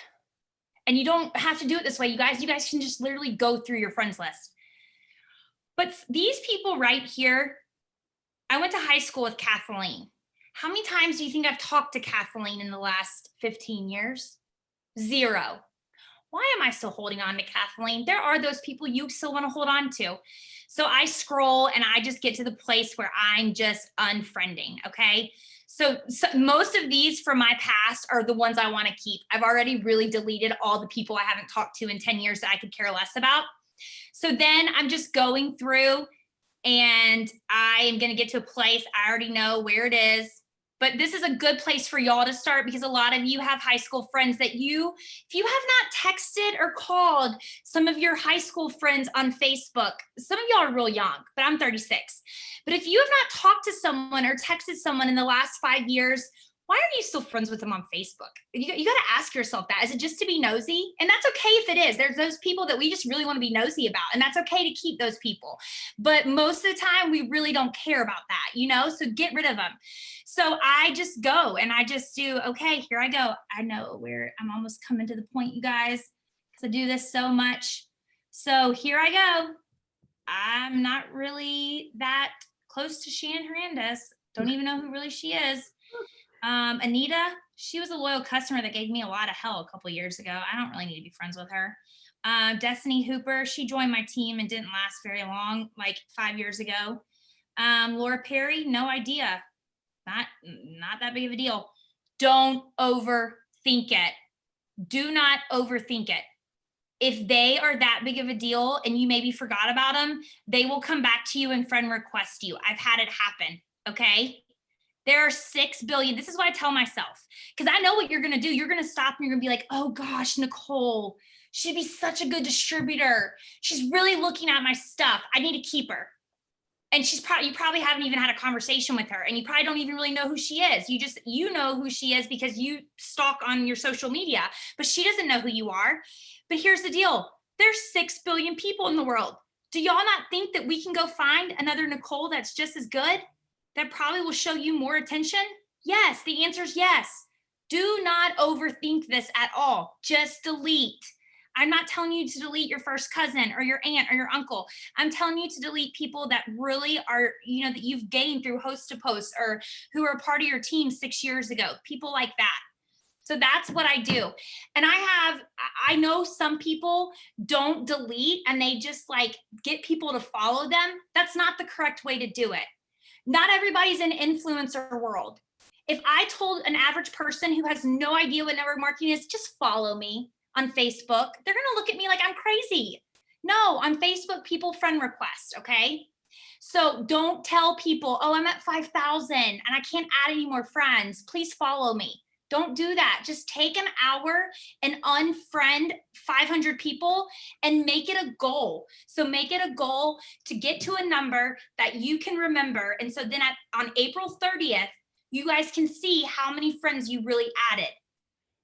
and you don't have to do it this way, you guys. You guys can just literally go through your friends list. But these people right here, I went to high school with Kathleen. How many times do you think I've talked to Kathleen in the last 15 years? 0. Why am I still holding on to Kathleen? There are those people you still want to hold on to. So I scroll and I just get to the place where I'm just unfriending, okay? So most of these from my past are the ones I want to keep. I've already really deleted all the people I haven't talked to in 10 years that I could care less about. So then I'm just going through and I am going to get to a place I already know where it is. But this is a good place for y'all to start because a lot of you have high school friends that if you have not texted or called some of your high school friends on Facebook, some of y'all are real young, but I'm 36. But if you have not talked to someone or texted someone in the last 5 years, why are you still friends with them on Facebook? You got to ask yourself that. Is it just to be nosy? And that's okay if it is. There's those people that we just really want to be nosy about, and that's okay to keep those people. But most of the time, we really don't care about that, so get rid of them. So I just go and I just do, okay, here I go. I know I'm almost coming to the point, you guys, because I do this so much. So here I go. I'm not really that close to Shannon Hernandez. Don't even know who really she is. Anita, she was a loyal customer that gave me a lot of hell a couple years ago. I don't really need to be friends with her. Destiny Hooper, she joined my team and didn't last very long, like 5 years ago. Laura Perry, no idea. Not that big of a deal. Don't overthink it. Do not overthink it. If they are that big of a deal and you maybe forgot about them, they will come back to you and friend request you. I've had it happen, okay? There are 6 billion. This is what I tell myself, because I know what you're going to do. You're going to stop and you're going to be like, oh gosh, Nicole, she'd be such a good distributor. She's really looking at my stuff. I need to keep her. And you probably haven't even had a conversation with her, and you probably don't even really know who she is. You know who she is because you stalk on your social media, but she doesn't know who you are. But here's the deal. There's 6 billion people in the world. Do y'all not think that we can go find another Nicole that's just as good, that probably will show you more attention? Yes, the answer is yes. Do not overthink this at all. Just delete. I'm not telling you to delete your first cousin or your aunt or your uncle. I'm telling you to delete people that really are, that you've gained through host to post or who are part of your team 6 years ago, people like that. So that's what I do. And I know some people don't delete and they just like get people to follow them. That's not the correct way to do it. Not everybody's in influencer world. If I told an average person who has no idea what network marketing is, just follow me on Facebook, they're going to look at me like I'm crazy. No, on Facebook, people friend request, okay? So don't tell people, oh, I'm at 5,000 and I can't add any more friends. Please follow me. Don't do that. Just take an hour and unfriend 500 people and make it a goal. So make it a goal to get to a number that you can remember. And so then on April 30th, you guys can see how many friends you really added.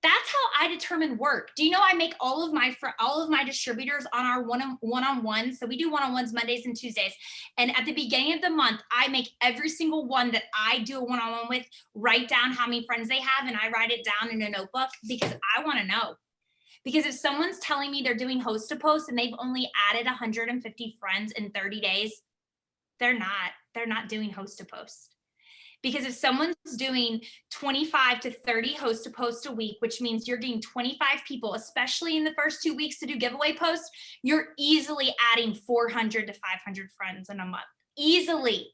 That's how I determine work. Do you know I make all of my distributors on our one-on-ones? So we do one-on-ones Mondays and Tuesdays. And at the beginning of the month, I make every single one that I do a one-on-one with write down how many friends they have, and I write it down in a notebook because I want to know. Because if someone's telling me they're doing host to post and they've only added 150 friends in 30 days, they're not doing host to post. Because if someone's doing 25 to 30 host to post a week, which means you're getting 25 people, especially in the first 2 weeks to do giveaway posts, you're easily adding 400 to 500 friends in a month, easily.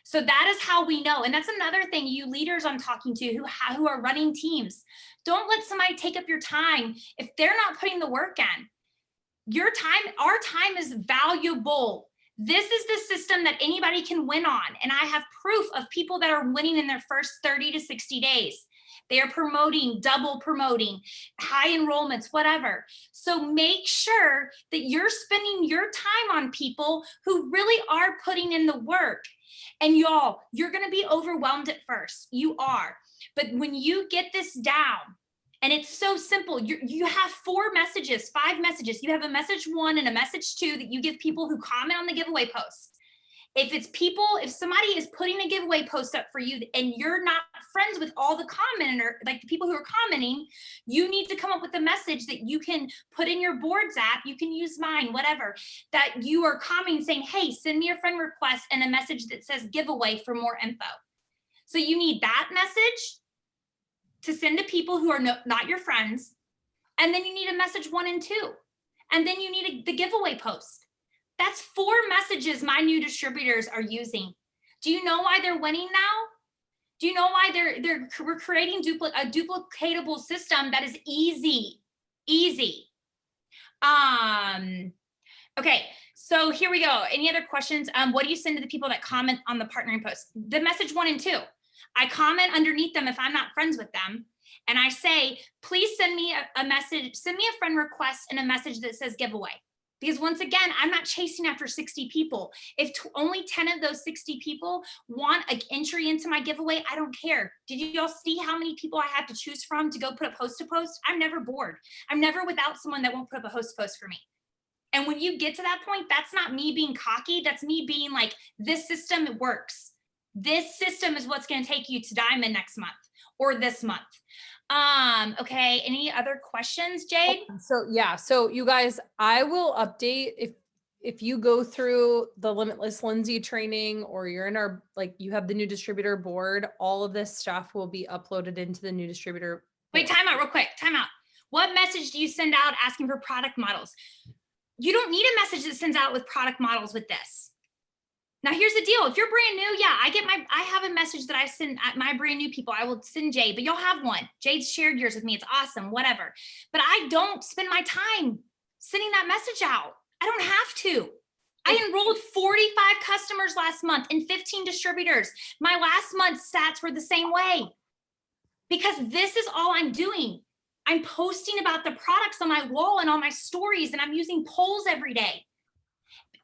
So that is how we know. And that's another thing, you leaders I'm talking to who are running teams, don't let somebody take up your time if they're not putting the work in. Our time is valuable. This is the system that anybody can win on. And I have proof of people that are winning in their first 30 to 60 days. They are promoting, double promoting, high enrollments, whatever. So make sure that you're spending your time on people who really are putting in the work. And y'all, you're going to be overwhelmed at first. You are. But when you get this down, and it's so simple. You have 4 messages, 5 messages. You have a message 1 and a message 2 that you give people who comment on the giveaway posts. If somebody is putting a giveaway post up for you and you're not friends with all the commenter, like the people who are commenting, you need to come up with a message that you can put in your boards app. You can use mine, whatever, that you are commenting saying, hey, send me a friend request and a message that says giveaway for more info. So you need that message to send to people who are not your friends. And then you need a message 1 and 2. And then you need the giveaway post. That's 4 messages my new distributors are using. Do you know why they're winning now? Do you know why we're creating a duplicatable system that is easy? Okay, so here we go. Any other questions? What do you send to the people that comment on the partnering post? The message 1 and 2. I comment underneath them if I'm not friends with them. And I say, please send me a message, send me a friend request and a message that says giveaway. Because once again, I'm not chasing after 60 people. If only 10 of those 60 people want an entry into my giveaway, I don't care. Did you all see how many people I had to choose from to go put up host to post? I'm never bored. I'm never without someone that won't put up a host to post for me. And when you get to that point, that's not me being cocky. That's me being like, this system, it works. This system is what's going to take you to Diamond next month or this month. Okay. Any other questions, Jade? So yeah, so you guys, I will update if you go through the Limitless Lindsay training or you're in our, like you have the new distributor board, all of this stuff will be uploaded into the new distributor. Wait, time out real quick. Time out. What message do you send out asking for product models? You don't need a message that sends out with product models with this. Now, here's the deal. If you're brand new, yeah, I have a message that I send at my brand new people. I will send Jade, but you'll have one. Jade's shared yours with me. It's awesome, whatever. But I don't spend my time sending that message out. I don't have to. I enrolled 45 customers last month and 15 distributors. My last month's stats were the same way because this is all I'm doing. I'm posting about the products on my wall and on my stories, and I'm using polls every day.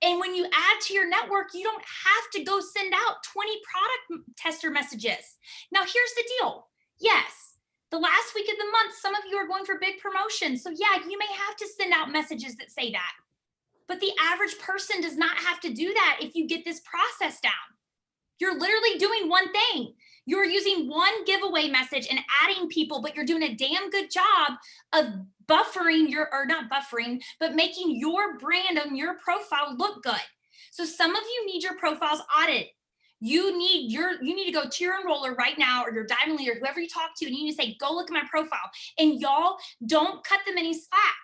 And when you add to your network, you don't have to go send out 20 product tester messages. Now, here's the deal. Yes, the last week of the month, some of you are going for big promotions. So yeah, you may have to send out messages that say that. But the average person does not have to do that if you get this process down. You're literally doing one thing. You're using one giveaway message and adding people, but you're doing a damn good job of buffering or not buffering, but making your brand on your profile look good. So some of you need your profiles audited. You need to go to your enroller right now or your diamond leader, whoever you talk to, and you need to say, go look at my profile. And y'all don't cut them any slack.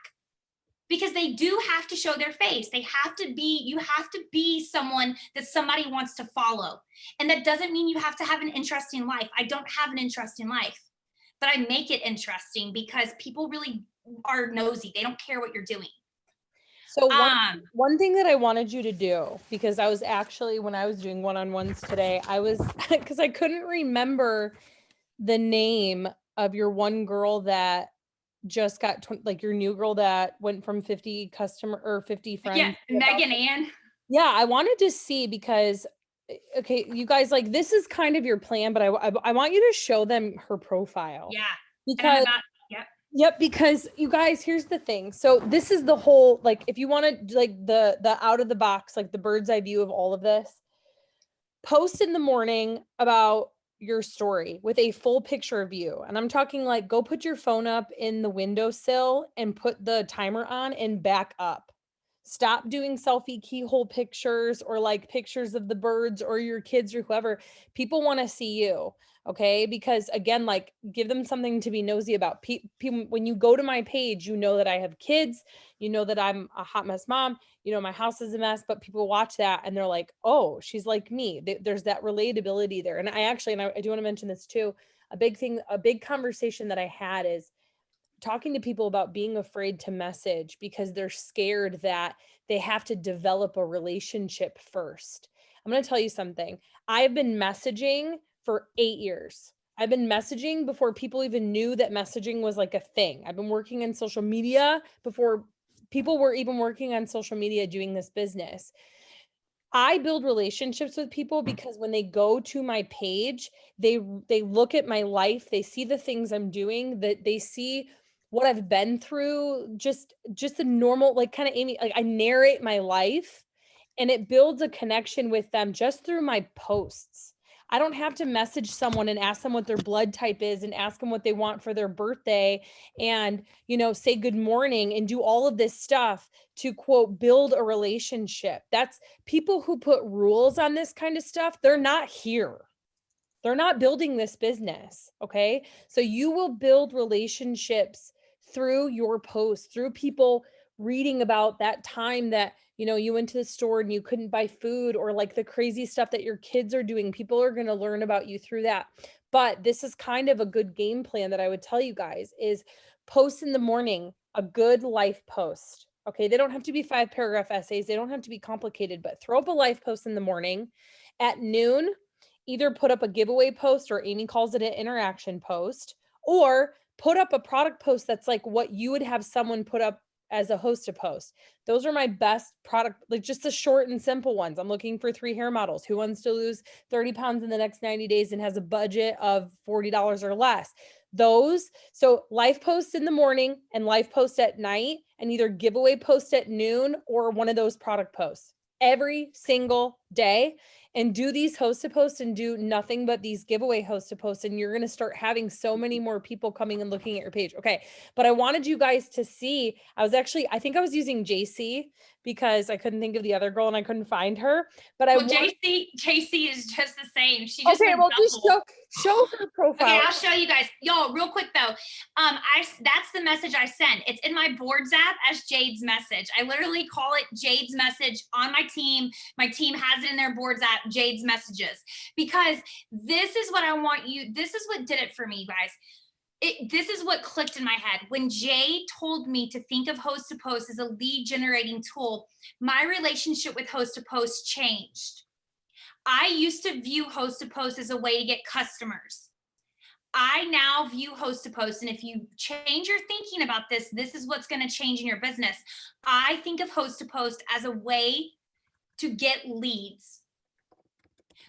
Because they do have to show their face. You have to be someone that somebody wants to follow. And that doesn't mean you have to have an interesting life. I don't have an interesting life, but I make it interesting because people really are nosy. They don't care what you're doing. So one thing that I wanted you to do, because I was actually, when I was doing one-on-ones today, because I couldn't remember the name of your one girl that just got like your new girl that went from 50 friends. Yeah, Megan Ann. Yeah, I wanted to see because, okay, you guys, like this is kind of your plan, but I want you to show them her profile. Yeah. Because Yep, because you guys, here's the thing. So this is the whole, like, if you want to, like, the out of the box, like the bird's eye view of all of this, post in the morning about your story with a full picture of you. And I'm talking like, go put your phone up in the windowsill and put the timer on and back up. Stop doing selfie keyhole pictures or like pictures of the birds or your kids or whoever. People want to see you. Okay. Because again, like give them something to be nosy about. People, when you go to my page, you know that I have kids, you know that I'm a hot mess mom, you know, my house is a mess, but people watch that and they're like, oh, she's like me. There's that relatability there. And I do want to mention this too. A big conversation that I had is talking to people about being afraid to message because they're scared that they have to develop a relationship first. I'm going to tell you something. I've been messaging for 8 years. I've been messaging before people even knew that messaging was like a thing. I've been working in social media before people were even working on social media doing this business. I build relationships with people because when they go to my page, they look at my life, they see the things I'm doing, that they see what I've been through, just the normal, like kind of Amy, like I narrate my life and it builds a connection with them just through my posts. I don't have to message someone and ask them what their blood type is and ask them what they want for their birthday and, you know, say good morning and do all of this stuff to quote, build a relationship. That's people who put rules on this kind of stuff. They're not here. They're not building this business. Okay. So you will build relationships through your posts, through people reading about that time that, you know, you went to the store and you couldn't buy food or like the crazy stuff that your kids are doing. People are going to learn about you through that. But this is kind of a good game plan that I would tell you guys is post in the morning, a good life post. Okay. They don't have to be 5-paragraph essays. They don't have to be complicated, but throw up a life post in the morning. At noon, either put up a giveaway post, or Amy calls it an interaction post, or put up a product post that's like what you would have someone put up as a host to post. Those are my best product, like just the short and simple ones. I'm looking for 3 hair models. Who wants to lose 30 pounds in the next 90 days and has a budget of $40 or less? Those, so live posts in the morning and live post at night, and either giveaway post at noon or one of those product posts every single day. And do these host to post and do nothing but these giveaway host to post. And you're going to start having so many more people coming and looking at your page. Okay. But I wanted you guys to see, I think I was using JC because I couldn't think of the other girl and I couldn't find her. But JC is just the same. She just okay, well, just show her profile. Okay, I'll show you guys. Y'all, real quick though. That's the message I sent. It's in my boards app as Jade's message. I literally call it Jade's message on my team. My team has it in their boards app, Jade's messages, because this is what I want you. This is what did it for me, guys. This is what clicked in my head. When Jade told me to think of Host to Post as a lead generating tool, my relationship with Host to Post changed. I used to view Host to Post as a way to get customers. I now view Host to Post, and if you change your thinking about this, this is what's going to change in your business. I think of Host to Post as a way to get leads.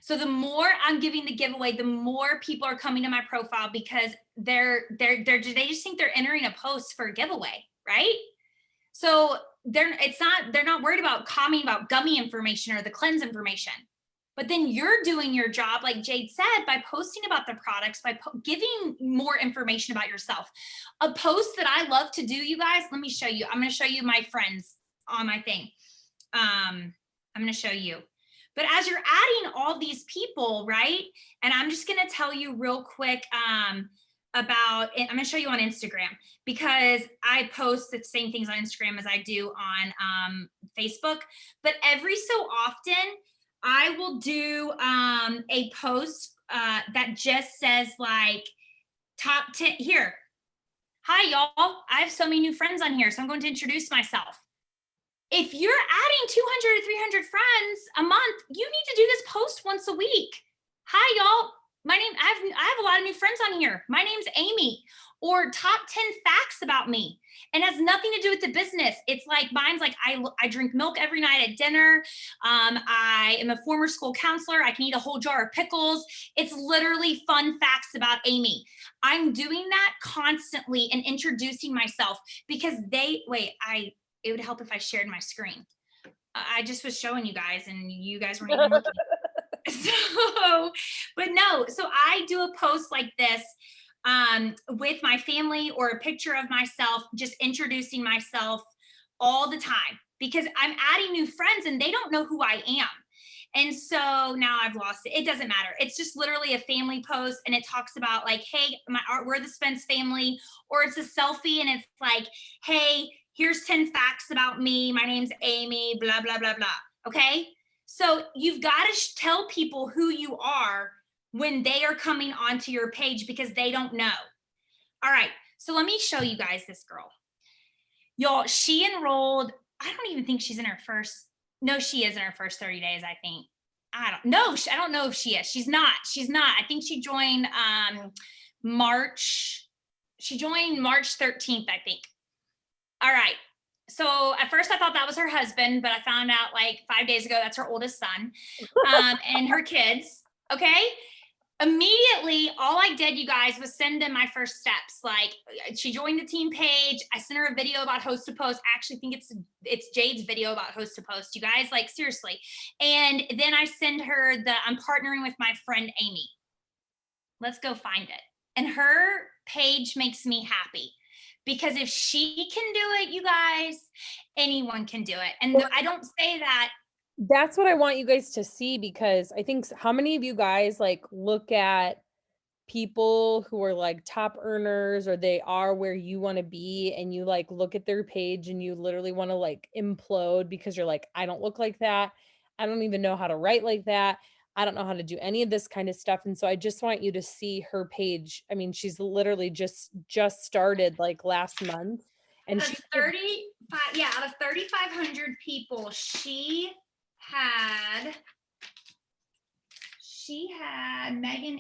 So the more I'm giving the giveaway, the more people are coming to my profile because they just think they're entering a post for a giveaway, right? So they're not worried about commenting about gummy information or the cleanse information. But then you're doing your job, like Jade said, by posting about the products, by giving more information about yourself. A post that I love to do, you guys, let me show you. I'm going to show you my friends on my thing. I'm going to show you. But as you're adding all these people, right? And I'm just going to tell you real quick about it. I'm going to show you on Instagram because I post the same things on Instagram as I do on Facebook. But every so often, I will do a post that just says like top 10 here. Hi, y'all. I have so many new friends on here, so I'm going to introduce myself. If you're adding 200 or 300 friends a month, you need to do this post once a week. Hi, y'all. I have a lot of new friends on here. My name's Amy. Or top 10 facts about me. And has nothing to do with the business. It's like mine's like I drink milk every night at dinner. I am a former school counselor. I can eat a whole jar of pickles. It's literally fun facts about Amy. I'm doing that constantly and introducing myself because it would help if I shared my screen. I just was showing you guys and you guys weren't even looking. So I do a post like this with my family or a picture of myself, just introducing myself all the time because I'm adding new friends and they don't know who I am. And so now I've lost it. It doesn't matter. It's just literally a family post and it talks about like, hey, we're the Spence family, or it's a selfie and it's like, hey, here's 10 facts about me. My name's Amy, blah, blah, blah, blah. Okay. So you've got to tell people who you are when they are coming onto your page because they don't know. All right. So let me show you guys this girl. Y'all, she enrolled, I don't even think she's in her first, no, she is in her first 30 days, I think. I don't know if she is. She's not. I think she joined March 13th, I think. All right. So at first I thought that was her husband, but I found out like 5 days ago, that's her oldest son and her kids. Okay. Immediately, all I did, you guys, was send them my first steps. Like she joined the team page. I sent her a video about Host to Post. I actually think it's Jade's video about Host to Post, you guys, like seriously. And then I send her I'm partnering with my friend, Amy. Let's go find it. And her page makes me happy. Because if she can do it, you guys, anyone can do it. And I don't say that. That's what I want you guys to see, because I think how many of you guys like look at people who are like top earners or they are where you want to be and you like look at their page and you literally want to like implode because you're like, I don't look like that. I don't even know how to write like that. I don't know how to do any of this kind of stuff. And so I just want you to see her page. I mean, she's literally just started like last month. And she's 35, out of 3,500 people, she she had Megan,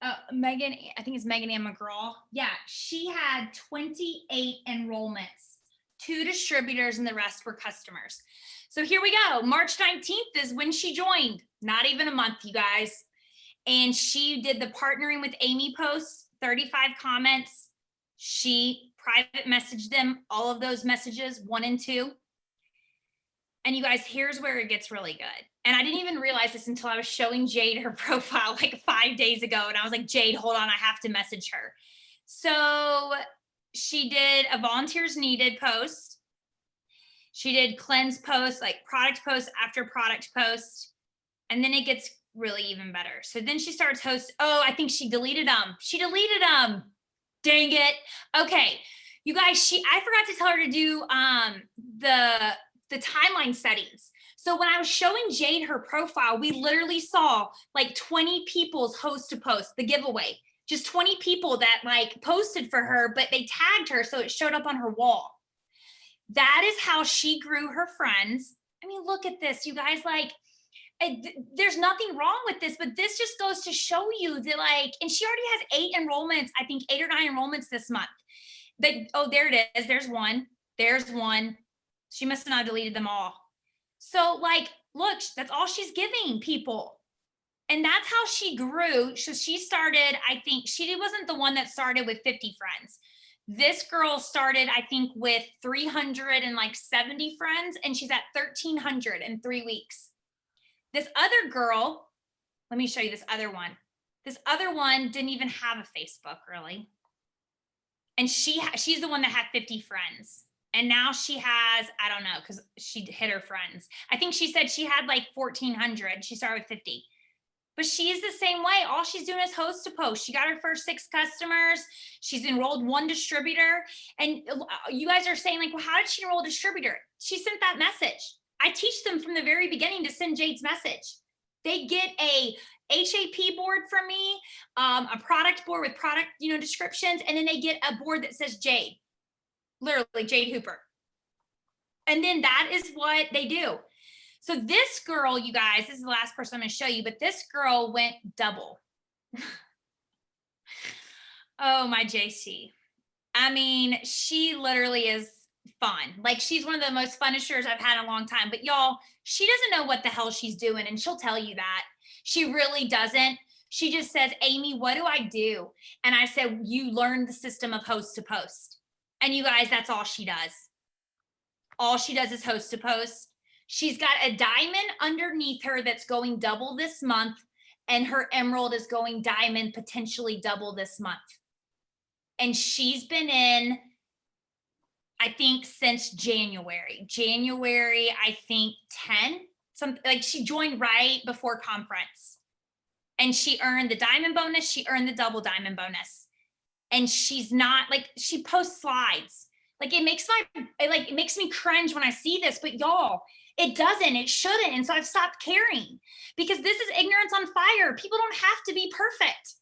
I think it's Megan Ann McGraw. Yeah, she had 28 enrollments, 2 distributors, and the rest were customers. So here we go. March 19th is when she joined. Not even a month, you guys. And she did the partnering with Amy posts, 35 comments. She private messaged them, all of those messages, 1 and 2. And you guys, here's where it gets really good. And I didn't even realize this until I was showing Jade her profile like 5 days ago. And I was like, Jade, hold on, I have to message her. So she did a volunteers needed post. She did cleanse posts, like product posts after product post. And then it gets really even better. So then she starts I think she deleted them. Dang it. Okay. You guys, I forgot to tell her to do the timeline settings. So when I was showing Jade her profile, we literally saw like 20 people's host to post the giveaway, just 20 people that like posted for her, but they tagged her. So it showed up on her wall. That is how she grew her friends. I mean, look at this, you guys, like, there's nothing wrong with this, but this just goes to show you that like, and she already has 8 enrollments, I think 8 or 9 enrollments this month. There it is. There's one. She must have not deleted them all. So like, look, that's all she's giving people. And that's how she grew. So she started, I think she wasn't the one that started with 50 friends. This girl started, I think, with 370 friends, and she's at 1,300 in 3 weeks. This other girl, let me show you this other one. This other one didn't even have a Facebook, really. And she's the one that had 50 friends. And now she has, I don't know, because she hit her friends. I think she said she had like 1,400. She started with 50. But she's the same way. All she's doing is host to post. She got her first 6 customers. She's enrolled 1 distributor. And you guys are saying like, well, how did she enroll a distributor? She sent that message. I teach them from the very beginning to send Jade's message. They get a HAP board from me, a product board with product, descriptions, and then they get a board that says Jade, literally Jade Hooper. And then that is what they do. So this girl, you guys, this is the last person I'm going to show you, but this girl went double. Oh, my JC. I mean, she literally is fun. Like, she's one of the most fun distributors I've had in a long time. But y'all, she doesn't know what the hell she's doing, and she'll tell you that. She really doesn't. She just says, Amy, what do I do? And I said, you learn the system of host to post. And you guys, that's all she does. All she does is host to post. She's got a diamond underneath her that's going double this month, and her emerald is going diamond, potentially double this month. And she's been in, I think, since January, I think 10, something like she joined right before conference, and she earned the diamond bonus. She earned the double diamond bonus. And she's not like, she posts slides. Like it makes me cringe when I see this, but y'all, it shouldn't. And so I've stopped caring, because this is ignorance on fire. People don't have to be perfect.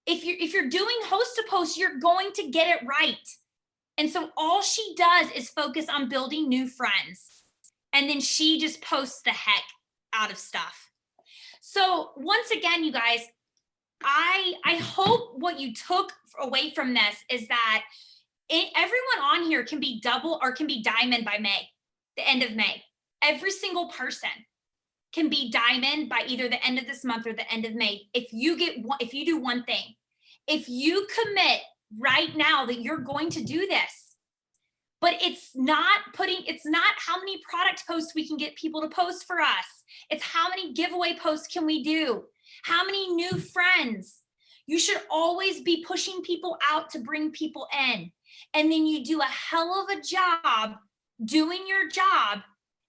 If you're doing host to post, you're going to get it right. And so all she does is focus on building new friends. And then she just posts the heck out of stuff. So once again, you guys, I hope what you took away from this is that everyone on here can be double or can be diamond by May, the end of May. Every single person can be diamond by either the end of this month or the end of May. If you do one thing, if you commit right now that you're going to do this, but it's not how many product posts we can get people to post for us. It's how many giveaway posts can we do? How many new friends? You should always be pushing people out to bring people in. And then you do a hell of a job doing your job.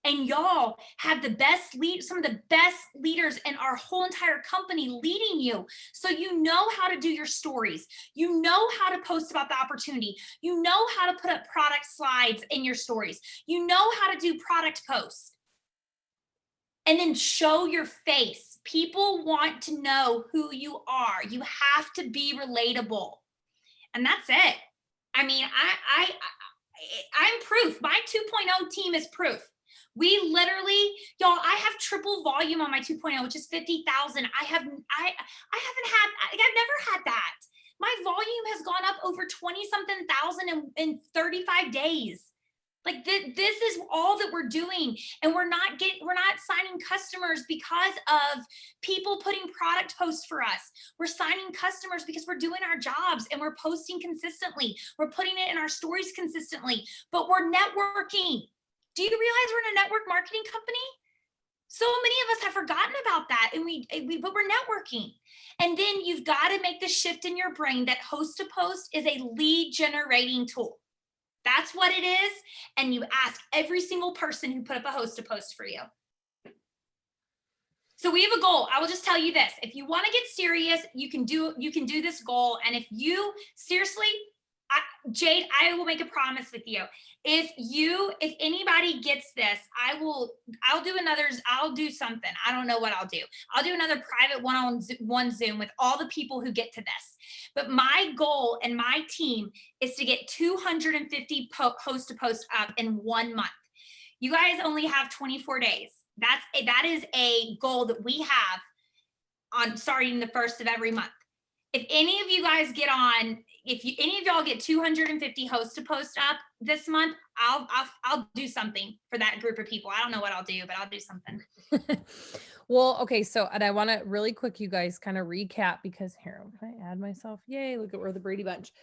And y'all have some of the best leaders in our whole entire company leading you. So you know how to do your stories. You know how to post about the opportunity. You know how to put up product slides in your stories. You know how to do product posts. And then show your face. People want to know who you are. You have to be relatable. And that's it. I mean, I'm proof. My 2.0 team is proof. We literally, y'all, I have triple volume on my 2.0, which is 50,000. I've never had that. My volume has gone up over 20 something thousand in 35 days. Like this is all that we're doing, and we're not signing customers because of people putting product posts for us. We're signing customers because we're doing our jobs and we're posting consistently. We're putting it in our stories consistently, but we're networking. Do you realize we're in a network marketing company? So many of us have forgotten about that, and but we're networking. And then you've got to make the shift in your brain that host to post is a lead generating tool. That's what it is. And you ask every single person who put up a host to post for you. So we have a goal. I will just tell you this. If you want to get serious, you can do this goal. And if you seriously, Jade, I will make a promise with you. If anybody gets this, I'll do something. I don't know what I'll do. I'll do another private one-on-one Zoom with all the people who get to this. But my goal and my team is to get 250 host to post up in 1 month. You guys only have 24 days. That is a goal that we have on starting the first of every month. If any of you guys get on, any of y'all get 250 hosts to post up this month, I'll do something for that group of people. I don't know what I'll do, but I'll do something. Well, okay. So, and I want to really quick, you guys kind of recap, because here, can I add myself? Yay. Look at we're the Brady Bunch.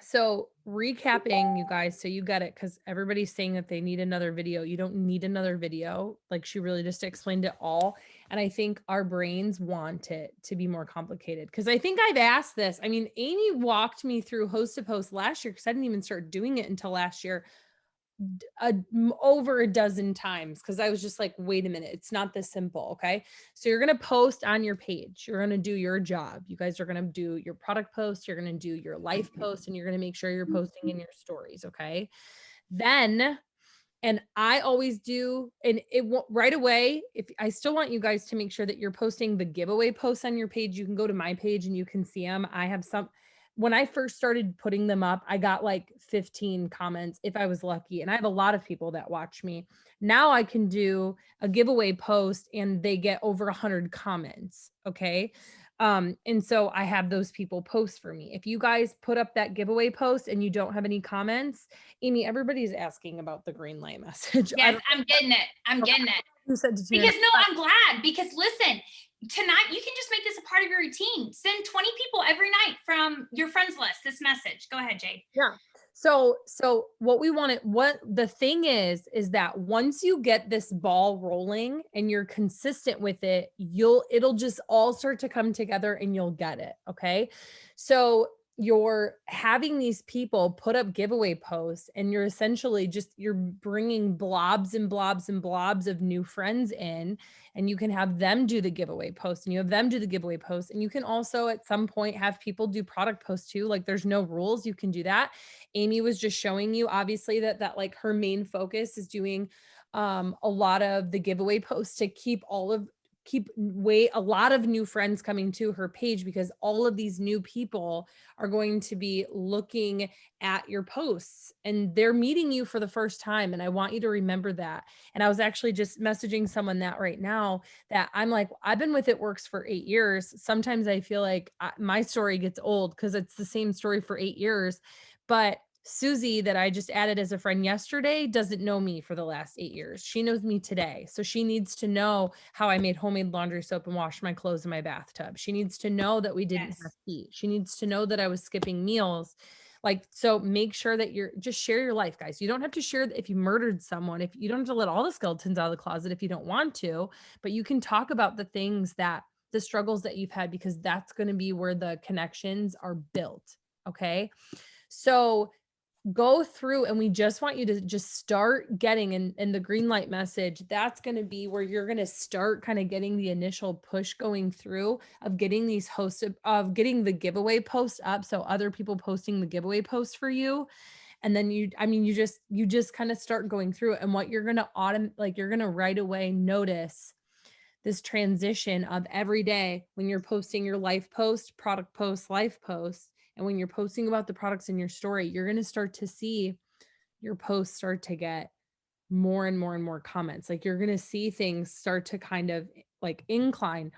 So recapping, you guys, so you get it, because everybody's saying that they need another video. You don't need another video. Like, she really just explained it all. And I think our brains want it to be more complicated, because I think I've asked this. I mean, Amy walked me through host to post last year, because I didn't even start doing it until last year, over a dozen times, because I was just like, wait a minute, it's not this simple. Okay. So you're going to post on your page. You're going to do your job. You guys are going to do your product post. You're going to do your life post, and you're going to make sure you're posting in your stories. Okay. Then, and I always do, and it won't right away. If I still want you guys to make sure that you're posting the giveaway posts on your page, you can go to my page and you can see them. I have some. When I first started putting them up, I got like 15 comments if I was lucky. And I have a lot of people that watch me. Now I can do a giveaway post and they get over 100 comments. Okay. And so I have those people post for me. If you guys put up that giveaway post and you don't have any comments, Amy, everybody's asking about the green light message. Yes, I'm getting it. I'm getting it. Because no, I'm glad, because listen, tonight you can just make this a part of your routine. Send 20 people every night from your friends list this message. Go ahead, Jade. Yeah. So what the thing is that once you get this ball rolling and you're consistent with it, it'll just all start to come together and you'll get it. Okay. So you're having these people put up giveaway posts, and you're essentially you're bringing blobs and blobs and blobs of new friends in, and you can have them do the giveaway post, and you have them do the giveaway post. And you can also at some point have people do product posts too. Like, there's no rules. You can do that. Amy was just showing you obviously that like her main focus is doing a lot of the giveaway posts to keep a lot of new friends coming to her page, because all of these new people are going to be looking at your posts and they're meeting you for the first time. And I want you to remember that. And I was actually just messaging someone that right now, that I'm like, I've been with It Works for 8 years. Sometimes I feel like my story gets old because it's the same story for 8 years. But Susie, that I just added as a friend yesterday, doesn't know me for the last 8 years. She knows me today. So she needs to know how I made homemade laundry soap and washed my clothes in my bathtub. She needs to know that we didn't have heat. She needs to know that I was skipping meals. Like, so make sure that just share your life, guys. You don't have to share if you murdered someone, if you don't have to let all the skeletons out of the closet if you don't want to, but you can talk about the things the struggles that you've had, because that's going to be where the connections are built. Okay. So go through, and we just want you to just start getting in the green light message. That's going to be where you're going to start kind of getting the initial push going through of getting these of getting the giveaway post up. So other people posting the giveaway post for you. And then you just kind of start going through it. And what you're going to you're going to right away notice this transition of every day when you're posting your life post, product post, life post. And when you're posting about the products in your story, you're going to start to see your posts start to get more and more and more comments. Like you're going to see things start to kind of like incline.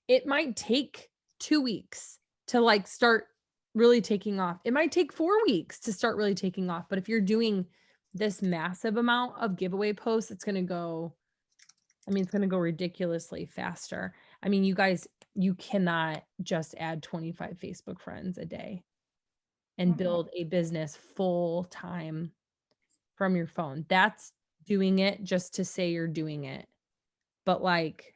It might take 2 weeks to like start really taking off. It might take 4 weeks to start really taking off. But if you're doing this massive amount of giveaway posts, it's going to go, I mean, it's going to go ridiculously faster. I mean, you guys, you cannot just add 25 Facebook friends a day and build a business full time from your phone. That's doing it just to say you're doing it. But like,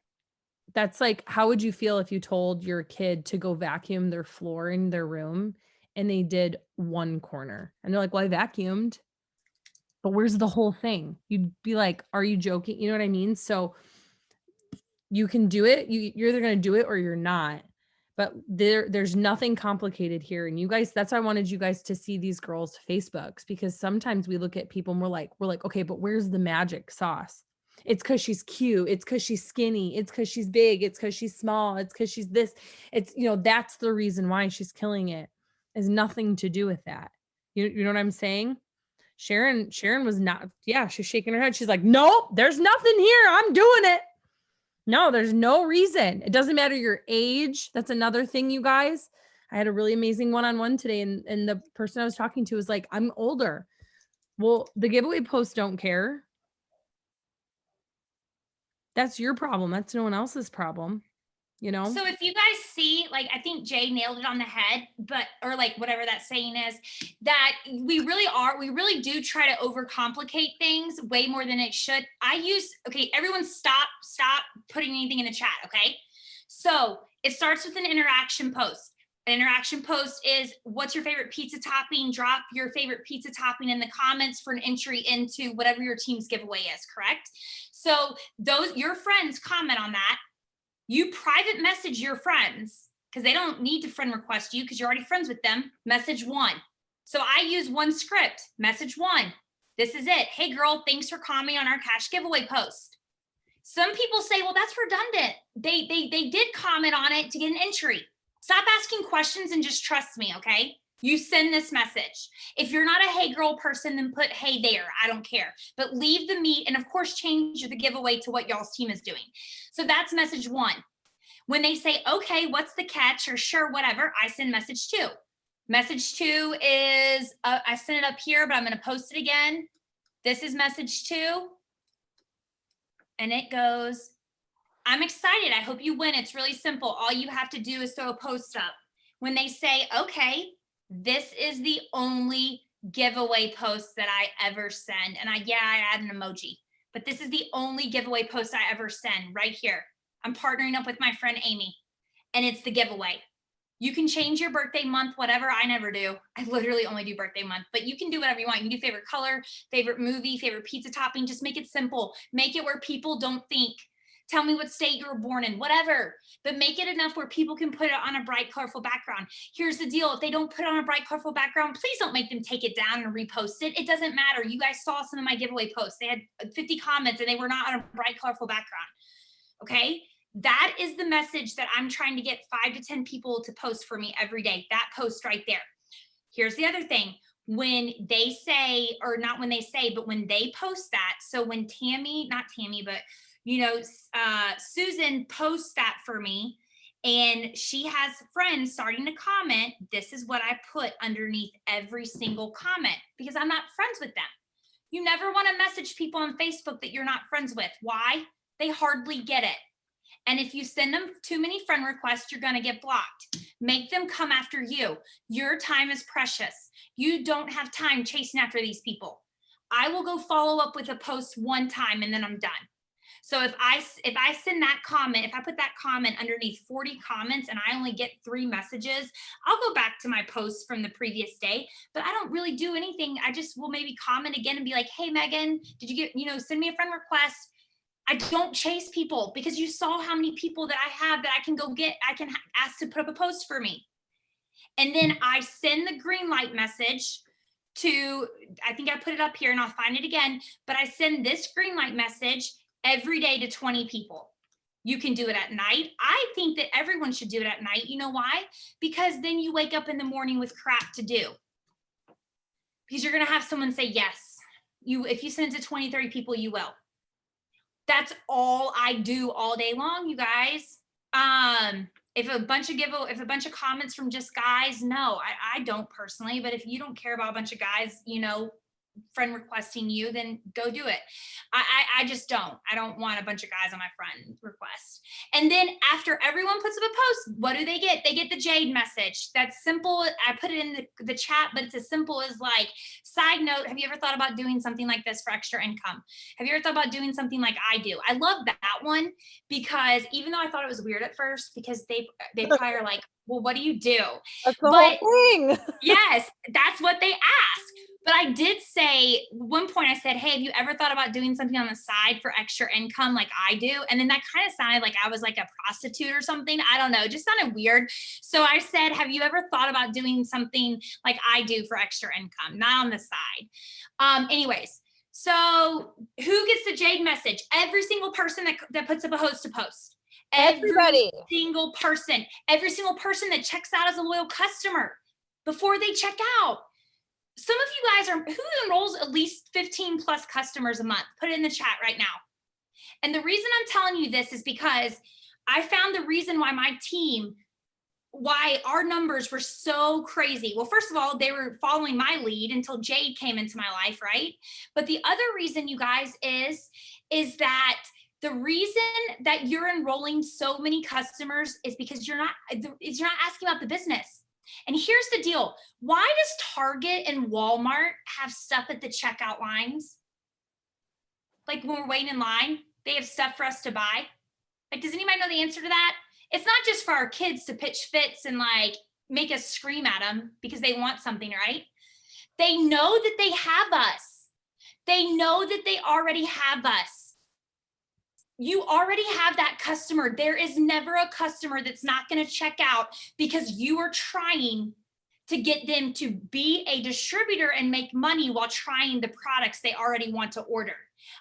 that's like, how would you feel if you told your kid to go vacuum their floor in their room and they did one corner and they're like, well, I vacuumed, but where's the whole thing? You'd be like, are you joking? You know what I mean? So you can do it. You're either going to do it or you're not. But there's nothing complicated here. And you guys, that's why I wanted you guys to see these girls' Facebooks, because sometimes we look at people and we're like, okay, but where's the magic sauce? It's because she's cute. It's because she's skinny. It's because she's big. It's because she's small. It's because she's this. It's, that's the reason why she's killing it. It has nothing to do with that. You know what I'm saying? Sharon was not, she's shaking her head. She's like, nope, there's nothing here. I'm doing it. No, there's no reason. It doesn't matter your age. That's another thing, you guys. I had a really amazing one-on-one today, and the person I was talking to was like, I'm older. Well, the giveaway posts don't care. That's your problem. That's no one else's problem, So if you guys see, like, I think Jay nailed it on the head, or like whatever that saying is, that we really do try to overcomplicate things way more than it should. Okay, everyone stop putting anything in the chat, okay? So it starts with an interaction post. An interaction post is, what's your favorite pizza topping? Drop your favorite pizza topping in the comments for an entry into whatever your team's giveaway is, correct? So your friends comment on that. You private message your friends, because they don't need to friend request you because you're already friends with them. Message one. So I use one script. Message one. This is it. Hey girl, thanks for commenting on our cash giveaway post. Some people say, well, that's redundant. They did comment on it to get an entry. Stop asking questions and just trust me, okay? You send this message. If you're not a hey girl person, then put hey there. I don't care. But leave the meat, and of course change the giveaway to what y'all's team is doing. So that's message one. When they say, okay, what's the catch, or sure, whatever, I send message two. Message two is, I sent it up here, but I'm going to post it again. This is message two. And it goes, I'm excited. I hope you win. It's really simple. All you have to do is throw a post up. When they say, okay, this is the only giveaway post that I ever send. And I add an emoji, but this is the only giveaway post I ever send right here. I'm partnering up with my friend Amy, and it's the giveaway. You can change your birthday month, whatever. I never do. I literally only do birthday month, but you can do whatever you want. You can do favorite color, favorite movie, favorite pizza topping. Just make it simple. Make it where people don't think. Tell me what state you were born in, whatever, but make it enough where people can put it on a bright, colorful background. Here's the deal. If they don't put it on a bright, colorful background, please don't make them take it down and repost it. It doesn't matter. You guys saw some of my giveaway posts. They had 50 comments and they were not on a bright, colorful background. Okay. That is the message that I'm trying to get 5 to 10 people to post for me every day. That post right there. Here's the other thing. When they say, or not when they say, but when they post that. So when Susan posts that for me, and she has friends starting to comment, this is what I put underneath every single comment, because I'm not friends with them. You never want to message people on Facebook that you're not friends with. Why? They hardly get it. And if you send them too many friend requests, you're going to get blocked. Make them come after you. Your time is precious. You don't have time chasing after these people. I will go follow up with a post one time and then I'm done. So if I send that comment, if I put that comment underneath 40 comments and I only get 3 messages, I'll go back to my post from the previous day, but I don't really do anything. I just will maybe comment again and be like, hey, Megan, did you get, send me a friend request. I don't chase people, because you saw how many people that I have that I can go get, I can ask to put up a post for me. And then I send the green light message to, I think I put it up here and I'll find it again, but I send this green light message every day to 20 people. You can do it at night. I think that everyone should do it at night. You know why? Because then you wake up in the morning with crap to do. Because you're going to have someone say yes. if you send it to 20, 30 people, you will. That's all I do all day long, you guys. If a bunch of comments from just guys, no, I don't personally, but if you don't care about a bunch of guys, friend requesting you, then go do it. I just don't. I don't want a bunch of guys on my friend request. And then after everyone puts up a post, what do they get? They get the Jade message. That's simple. I put it in the chat, but it's as simple as like, side note, have you ever thought about doing something like this for extra income? Have you ever thought about doing something like I do? I love that one because even though I thought it was weird at first, because they probably are like, well, what do you do? That's the whole thing. Yes, that's what they ask. But I did say, one point I said, hey, have you ever thought about doing something on the side for extra income like I do? And then that kind of sounded like I was like a prostitute or something. I don't know, it just sounded weird. So I said, have you ever thought about doing something like I do for extra income, not on the side? Anyways, so who gets the Jade message? Every single person that puts up a host to post. Everybody. Every single person that checks out as a loyal customer before they check out. Some of you guys who enrolls at least 15 plus customers a month? Put it in the chat right now. And the reason I'm telling you this is because I found the reason why our numbers were so crazy. Well, first of all, they were following my lead until Jade came into my life, right? But the other reason, you guys, is that the reason that you're enrolling so many customers is because you're not asking about the business. And here's the deal. Why does Target and Walmart have stuff at the checkout lines? Like when we're waiting in line, they have stuff for us to buy. Like, does anybody know the answer to that? It's not just for our kids to pitch fits and like make us scream at them because they want something, right? They know that they have us. They know that they already have us. You already have that customer. There is never a customer that's not going to check out because you are trying to get them to be a distributor and make money while trying the products they already want to order.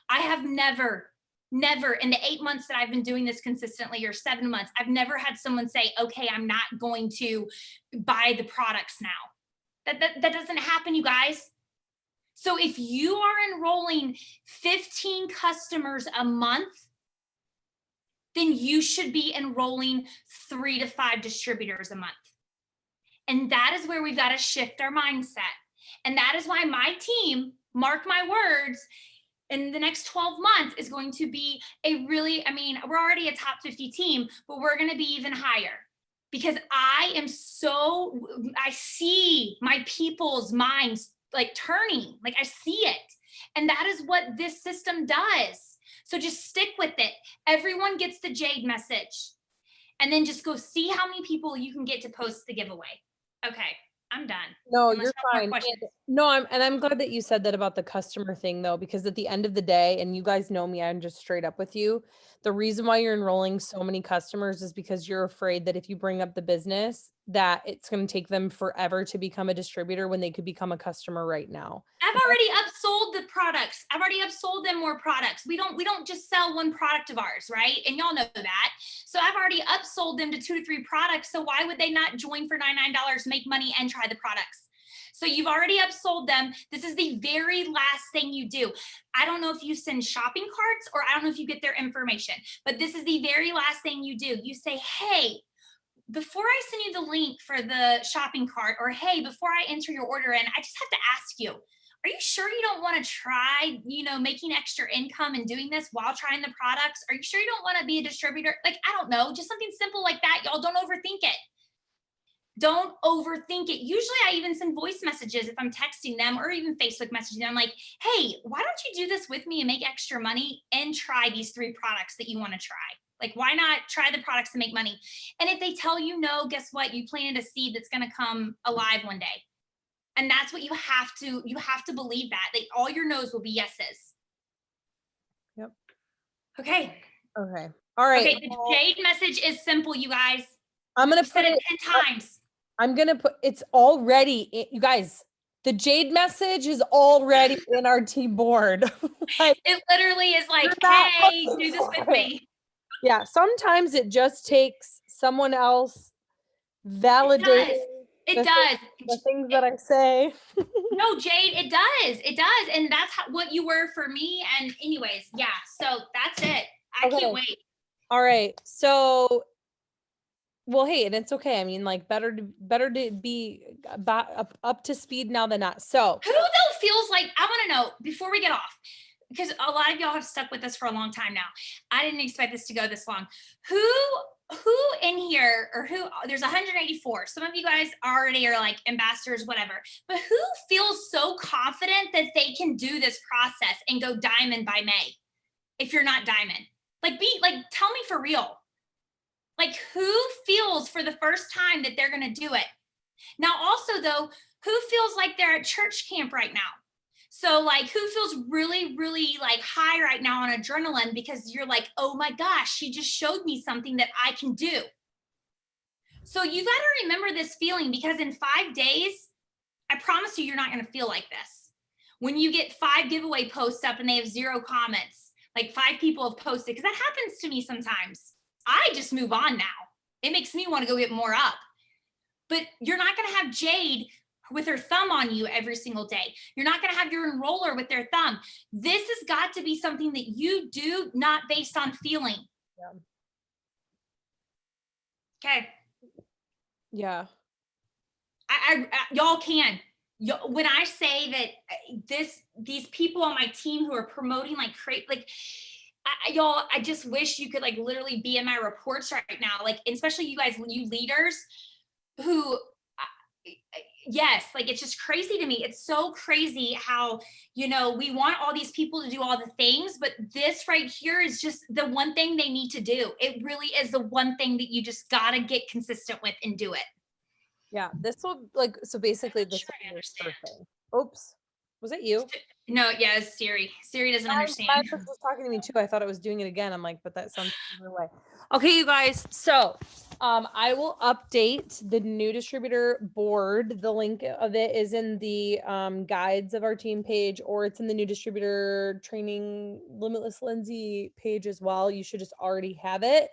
I have never in the 8 months that I've been doing this consistently, or 7 months, I've never had someone say, okay, I'm not going to buy the products now. That doesn't happen, you guys. So if you are enrolling 15 customers a month, then you should be enrolling 3 to 5 distributors a month. And that is where we've got to shift our mindset. And that is why my team, mark my words, in the next 12 months is going to be we're already a top 50 team, but we're going to be even higher because I see my people's minds like turning, like I see it. And that is what this system does. So just stick with it. Everyone gets the Jade message. And then just go see how many people you can get to post the giveaway. Okay, I'm done. No, you're fine. I'm glad that you said that about the customer thing though, because at the end of the day, and you guys know me, I'm just straight up with you. The reason why you're enrolling so many customers is because you're afraid that if you bring up the business, that it's going to take them forever to become a distributor when they could become a customer right now. I've already upsold the products. I've already upsold them more products. We don't just sell one product of ours, right? And y'all know that. So I've already upsold them to 2 to 3 products. So why would they not join for $99, make money, and try the products? So you've already upsold them. This is the very last thing you do. I don't know if you send shopping carts or I don't know if you get their information, but this is the very last thing you do. You say, hey, before I send you the link for the shopping cart, or hey, before I enter your order in, I just have to ask you, are you sure you don't want to try, making extra income and doing this while trying the products? Are you sure you don't want to be a distributor? Like, I don't know, just something simple like that. Y'all don't overthink it. Don't overthink it. Usually I even send voice messages if I'm texting them or even Facebook messaging them. I'm like, hey, why don't you do this with me and make extra money and try these 3 products that you want to try? Like, why not try the products to make money? And if they tell you no, guess what? You planted a seed that's going to come alive one day. And that's what you have to believe that all your no's will be yeses. Yep. Okay. All right. Okay. The Jade message is simple, you guys. I'm going to put it 10 times. I'm going to put, it's already, you guys, the Jade message is already in our team board. It literally is like, hey, do this with me. Yeah. Sometimes it just takes someone else validating It The does. the things that I say. No, Jade, it does. It does. And that's what you were for me. And anyways, yeah. So that's it. I Okay. can't wait. All right. So, well, hey, and it's okay. I mean, like better to be up to speed now than not. So, Who though feels like, I want to know before we get off, because a lot of y'all have stuck with us for a long time now. I didn't expect this to go this long. Who in here, or who, there's 184. Some of you guys already are like ambassadors, whatever. But who feels so confident that they can do this process and go diamond by May? If you're not diamond, tell me for real. Like, who feels for the first time that they're going to do it? Now, also though, who feels like they're at church camp right now? So like, who feels really, really like high right now on adrenaline because you're like, oh my gosh, she just showed me something that I can do. So you got to remember this feeling, because in 5 days, I promise you're not going to feel like this. When you get 5 giveaway posts up and they have 0 comments, like 5 people have posted, because that happens to me sometimes. I just move on now. It makes me want to go get more up. But you're not going to have Jade with her thumb on you every single day. You're not going to have your enroller with their thumb. This has got to be something that you do, not based on feeling. Yeah. Okay. Yeah. Y'all can. When I say that these people on my team who are promoting like y'all, I just wish you could like literally be in my reports right now. Like, especially you guys, you leaders who, yes, like it's just crazy to me. It's so crazy how, we want all these people to do all the things, but this right here is just the one thing they need to do. It really is the one thing that you just got to get consistent with and do it. Yeah. This will so basically this will be your first thing. Oops. Was it you? No, yeah, it's Siri. Siri doesn't understand. My was talking to me too. I thought it was doing it again. I'm like, but that sounds the way. Okay, you guys. So, I will update the new distributor board. The link of it is in the guides of our team page, or it's in the new distributor training Limitless Lindsay page as well. You should just already have it.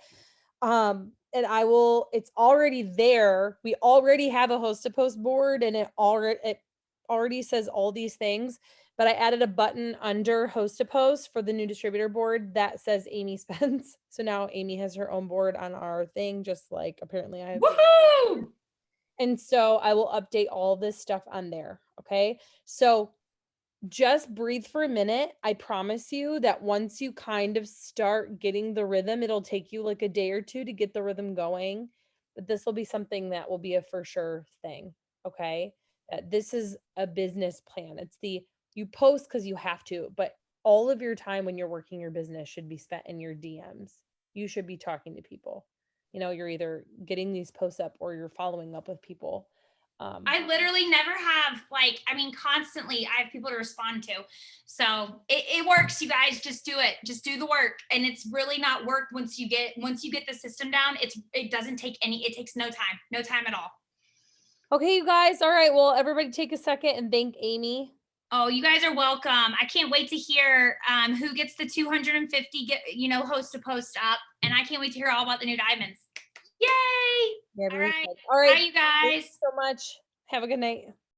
And it's already there. We already have a host to post board, and it already says all these things. But I added a button under host to post for the new distributor board that says Amy Spence. So now Amy has her own board on our thing, just like apparently I have. Woohoo! And so I will update all this stuff on there. Okay. So just breathe for a minute. I promise you that once you kind of start getting the rhythm, it'll take you like a day or two to get the rhythm going. But this will be something that will be a for sure thing. Okay. This is a business plan. You post because you have to, but all of your time when you're working your business should be spent in your DMs. You should be talking to people. You're either getting these posts up or you're following up with people. I literally never have constantly I have people to respond to. So it works, you guys. Just do it. Just do the work. And it's really not work once you get the system down. It doesn't take it takes no time at all. Okay, you guys. All right. Well, everybody take a second and thank Amy. Oh, you guys are welcome. I can't wait to hear who gets the 250 host to post up. And I can't wait to hear all about the new diamonds. Yay! Yeah, all right. All right. Bye, you guys. Thank you so much. Have a good night.